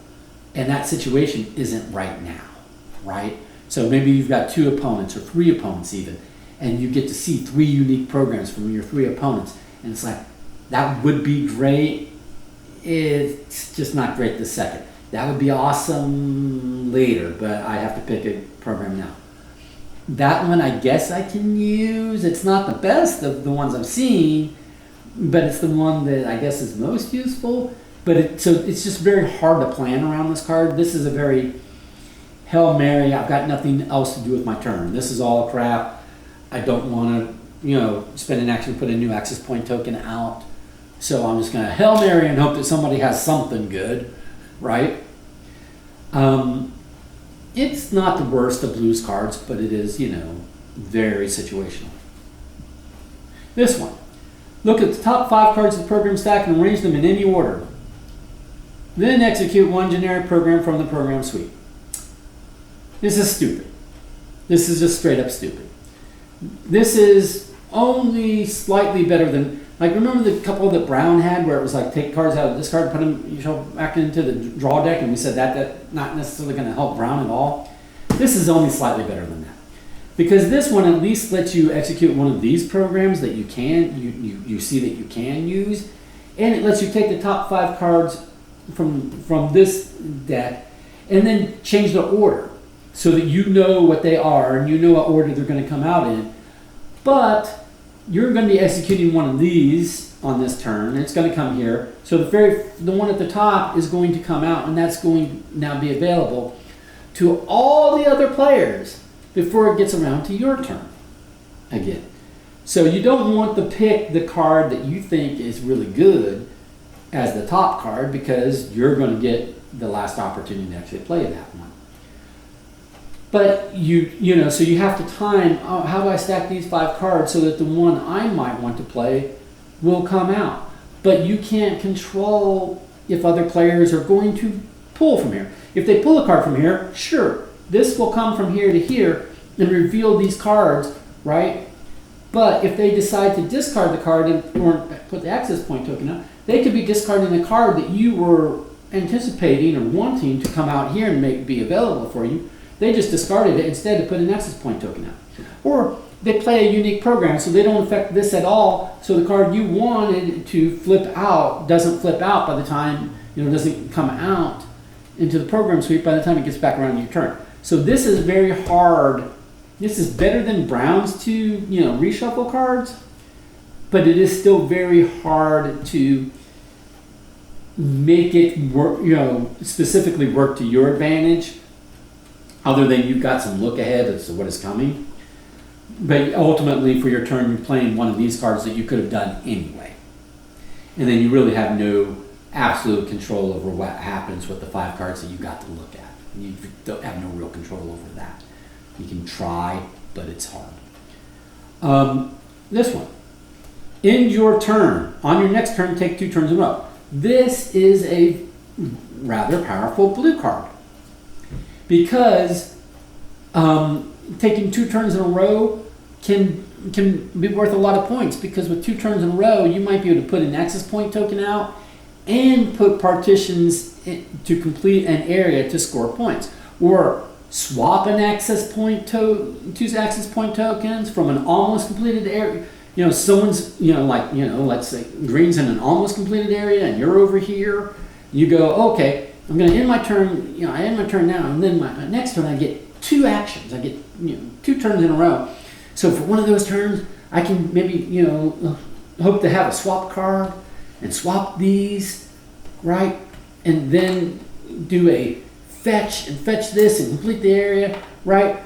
and that situation isn't right now, right? So maybe you've got 2 opponents or 3 opponents even, and you get to see 3 unique programs from your 3 opponents, and it's like, that would be great. It's just not great this second. That would be awesome later, but I have to pick a program now. That one I guess I can use. It's not the best of the ones I've seen, but it's the one that I guess is most useful. But so it's just very hard to plan around this card. This is a very Hail Mary, I've got nothing else to do with my turn. This is all crap. I don't want to, spend an action to put a new access point token out. So I'm just going to Hail Mary and hope that somebody has something good, right? It's not the worst of blues cards, but it is, very situational. This one. Look at the top 5 cards of the program stack and arrange them in any order. Then execute 1 generic program from the program suite. This is stupid. This is just straight up stupid. This is only slightly better than, remember the couple that Brown had where it was like take cards out of this card, put them back into the draw deck, and we said that's not necessarily going to help Brown at all. This is only slightly better than that, because this one at least lets you execute one of these programs that you see that you can use, and it lets you take the top 5 cards from this deck and then change the order so that you know what they are and you know what order they're going to come out in. But you're going to be executing one of these on this turn. It's going to come here. So the one at the top is going to come out, and that's going to now be available to all the other players before it gets around to your turn again. So you don't want to pick the card that you think is really good as the top card, because you're going to get the last opportunity to actually play that one. But so you have to time, how do I stack these 5 cards so that the one I might want to play will come out. But you can't control if other players are going to pull from here. If they pull a card from here, sure, this will come from here to here and reveal these cards, right? But if they decide to discard the card or put the access point token out, they could be discarding a card that you were anticipating or wanting to come out here and be available for you. They just discarded it instead to put an access point token out. Or they play a unique program, so they don't affect this at all, so the card you wanted to flip out doesn't flip out by the time, doesn't come out into the program suite by the time it gets back around to your turn. So this is very hard. This is better than Brown's two, reshuffle cards, but it is still very hard to make it work, specifically work to your advantage, other than you've got some look ahead as to what is coming. But ultimately, for your turn, you're playing one of these cards that you could have done anyway. And then you really have no absolute control over what happens with the 5 cards that you got to look at. You don't have no real control over that. You can try, but it's hard. This one. End your turn. On your next turn, take 2 turns in a row. This is a rather powerful blue card. Because taking 2 turns in a row can be worth a lot of points, because with 2 turns in a row, you might be able to put an access point token out and put partitions to complete an area to score points, or swap an access point 2 access point tokens from an almost completed area. Someone's let's say green's in an almost completed area and you're over here. You go, okay, I'm going to end my turn. I end my turn now, and then my next turn I get 2 actions. I get 2 turns in a row. So for one of those turns, I can maybe hope to have a swap card and swap these, right? And then do a fetch and fetch this and complete the area, right?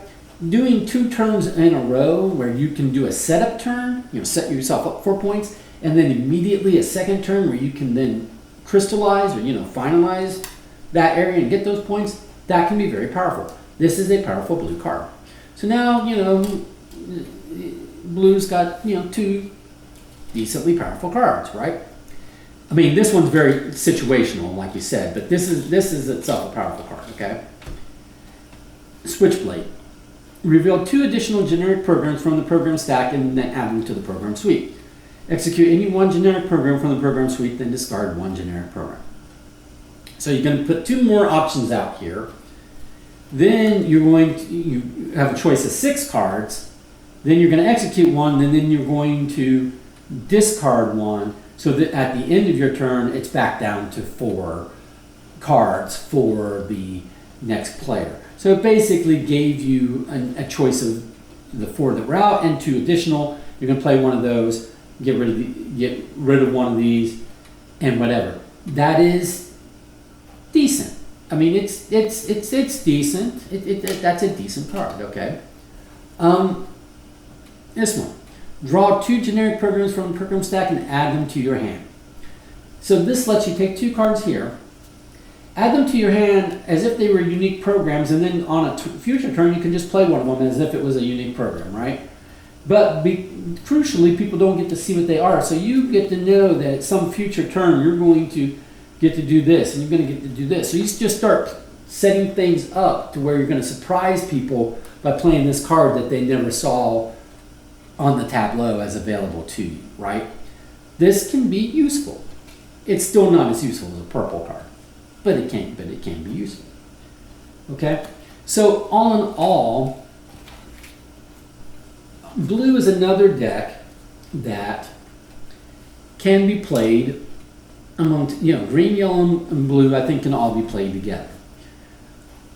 Doing 2 turns in a row where you can do a setup turn, set yourself up 4 points, and then immediately a second turn where you can then crystallize or finalize that area and get those points. That can be very powerful. This is a powerful blue card. So now blue's got 2 decently powerful cards, right? I mean, this one's very situational, like you said, but this is itself a powerful card. Okay. Switchblade. Reveal 2 additional generic programs from the program stack and then add them to the program suite. Execute any 1 generic program from the program suite, then discard 1 generic program. So you're going to put 2 more options out here. Then you have a choice of 6 cards. Then you're going to execute 1, and then you're going to discard 1, so that at the end of your turn, it's back down to 4 cards for the next player. So it basically gave you a choice of the 4 that were out and 2 additional. You're going to play one of those, get rid of one of these, and whatever. That is decent. I mean, it's decent. That's a decent card. Okay. This one. Draw 2 generic programs from the program stack and add them to your hand. So this lets you take 2 cards here, add them to your hand as if they were unique programs, and then on a future turn you can just play one of them as if it was a unique program, right? But crucially, people don't get to see what they are, so you get to know that at some future turn you're going to get to do this, and you're going to get to do this. So you just start setting things up to where you're going to surprise people by playing this card that they never saw on the tableau as available to you, right? This can be useful. It's still not as useful as a purple card, but it can be useful. Okay? So all in all, blue is another deck that can be played among, green, yellow, and blue, I think can all be played together.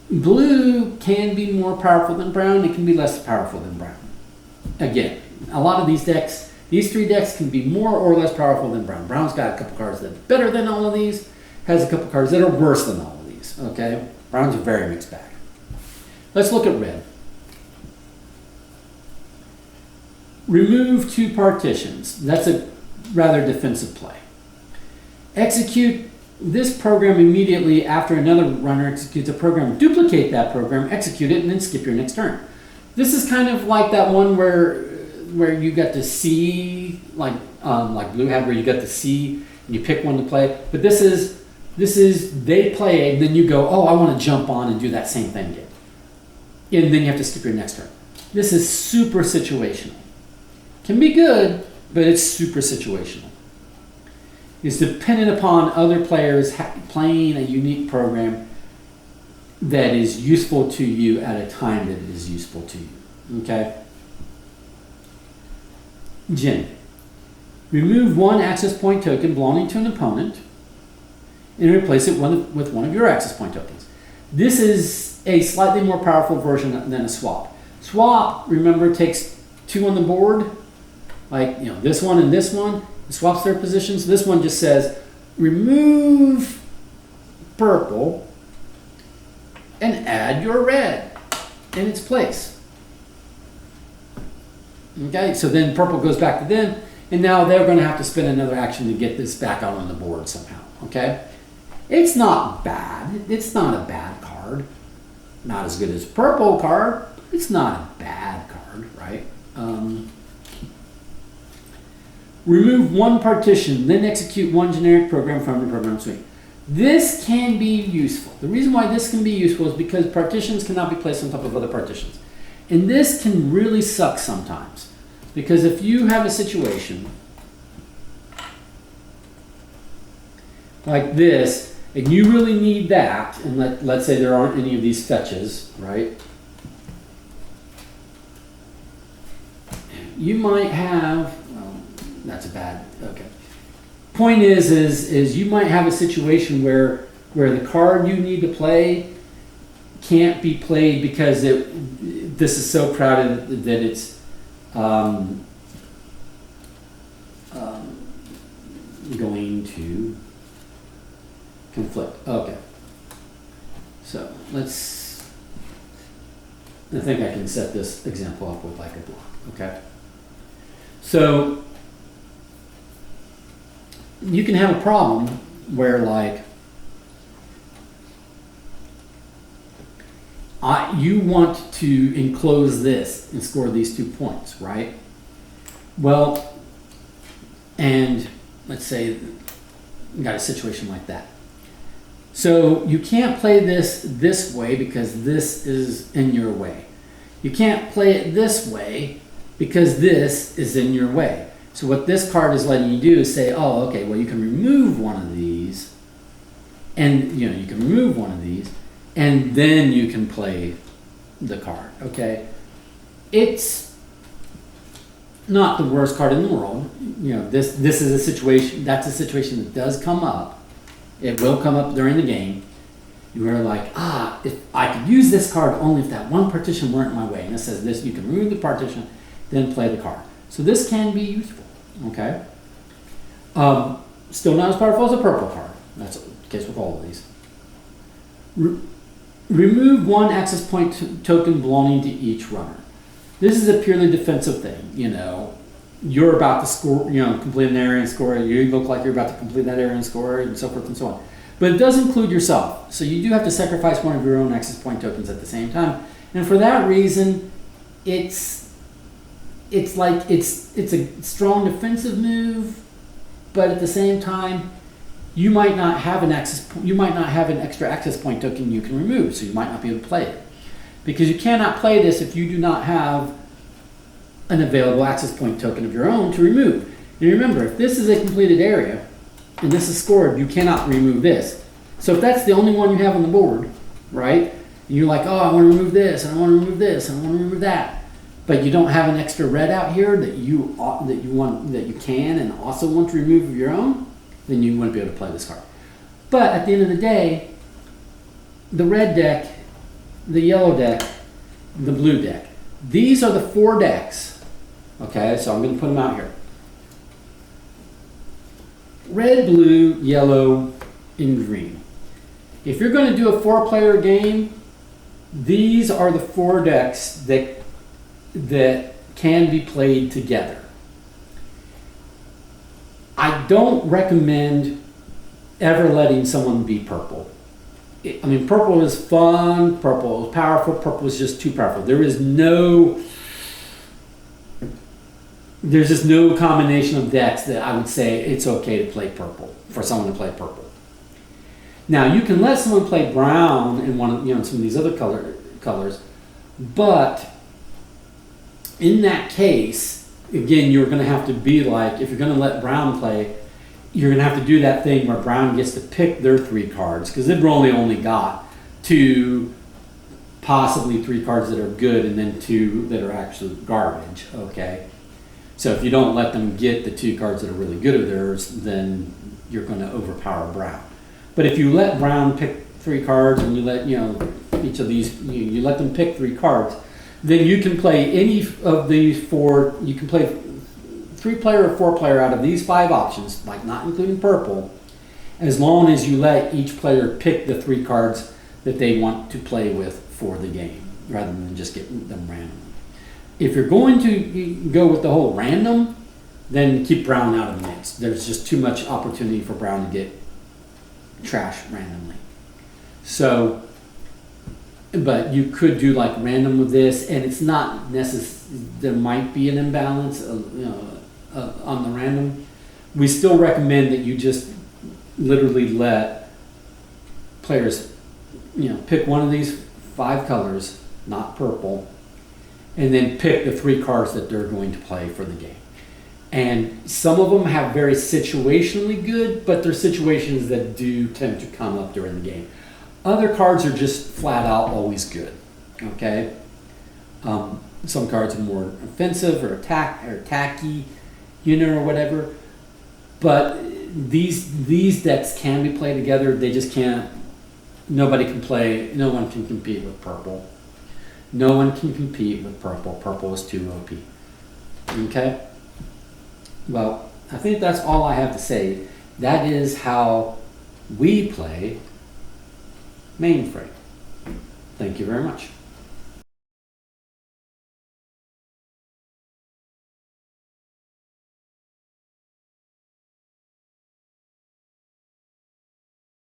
Blue can be more powerful than brown. It can be less powerful than brown. Again, a lot of these decks, these 3 decks can be more or less powerful than brown. Brown's got a couple cards that are better than all of these, has a couple cards that are worse than all of these, okay? Brown's a very mixed bag. Let's look at red. Remove 2 partitions. That's a rather defensive play. Execute this program immediately after another runner executes a program. Duplicate that program, execute it, and then skip your next turn. This is kind of like that one where you got to see, like blue had, where you got to see and you pick one to play. But this is they play and then you go, oh, I want to jump on and do that same thing again. And then you have to skip your next turn. This is super situational. Can be good, but it's super situational. It's dependent upon other players playing a unique program that is useful to you at a time that it is useful to you. Okay? Gin. Remove 1 access point token belonging to an opponent and replace it with one of your access point tokens. This is a slightly more powerful version than a swap. Swap, remember, takes 2 on the board, like this one and this one, it swaps their positions. This one just says remove purple and add your red in its place. Okay, so then purple goes back to them, and now they're going to have to spend another action to get this back out on the board somehow. Okay, it's not bad. It's not a bad card. Not as good as purple card. It's not a bad card, right? Remove 1 partition, then execute 1 generic program from the program suite. This can be useful. The reason why this can be useful is because partitions cannot be placed on top of other partitions. And this can really suck sometimes. Because if you have a situation like this, and you really need that, and let's say there aren't any of these fetches, right? You might have, well, that's a bad, okay. Point is you might have a situation where the card you need to play can't be played because this is so crowded that it's going to conflict. Okay. So I think I can set this example up with like a block. Okay. So you can have a problem where like you want to enclose this and score these 2 points, right? Well, and let's say you got a situation like that. So you can't play this way because this is in your way. You can't play it this way because this is in your way. So what this card is letting you do is say, oh, okay, well, you can remove one of these, and you can remove one of these, and then you can play the card. Okay, it's not the worst card in the world. This is a situation. That's a situation that does come up. It will come up during the game. You are like, if I could use this card only if that one partition weren't in my way. And it says this, you can remove the partition, then play the card. So this can be useful, okay? Still not as powerful as a purple card. That's the case with all of these. Remove 1 access point token belonging to each runner. This is a purely defensive thing, You're about to score, complete an area and score. You look like you're about to complete that area and score, and so forth and so on. But it does include yourself. So you do have to sacrifice one of your own access point tokens at the same time. And for that reason, it's a strong defensive move, but at the same time, you might not have an extra access point token you can remove, so you might not be able to play it. Because you cannot play this if you do not have an available access point token of your own to remove. And remember, if this is a completed area and this is scored, you cannot remove this. So if that's the only one you have on the board, right? And you're like, oh, I want to remove this, and I want to remove this, and I want to remove that, but you don't have an extra red out here that you can and also want to remove of your own, then you wouldn't be able to play this card. But at the end of the day, the red deck, the yellow deck, the blue deck, these are the 4 decks. Okay, so I'm going to put them out here. Red, blue, yellow, and green. If you're going to do a 4-player game, these are the 4 decks that can be played together. I don't recommend ever letting someone be purple. Purple is fun, purple is powerful, purple is just too powerful. There's just no combination of decks that I would say it's okay to play purple, for someone to play purple. Now, you can let someone play brown in some of these other colors, but in that case, again, you're going to have to be like, if you're going to let brown play, you're going to have to do that thing where brown gets to pick their 3 cards, because they've only got 2, possibly 3 cards that are good, and then 2 that are actually garbage, okay? So if you don't let them get the 2 cards that are really good of theirs, then you're going to overpower brown. But if you let brown pick 3 cards and you let, each of these, you let them pick 3 cards. Then you can play any of these 4, you can play 3-player or 4-player out of these 5 options, like not including purple, as long as you let each player pick the 3 cards that they want to play with for the game, rather than just get them randomly. If you're going to go with the whole random, then keep brown out of the mix. There's just too much opportunity for brown to get trash randomly. So, but you could do like random with this, and it's not necessary. There might be an imbalance on the random. We still recommend that you just literally let players, pick one of these 5 colors, not purple, and then pick the 3 cards that they're going to play for the game. And some of them have very situationally good, but they're situations that do tend to come up during the game. Other cards are just flat out always good. Okay, some cards are more offensive or tacky, or whatever. But these decks can be played together. They just can't. Nobody can play. No one can compete with purple. No one can compete with purple. Purple is too OP. Okay. Well, I think that's all I have to say. That is how we play Mainframe. Thank you very much.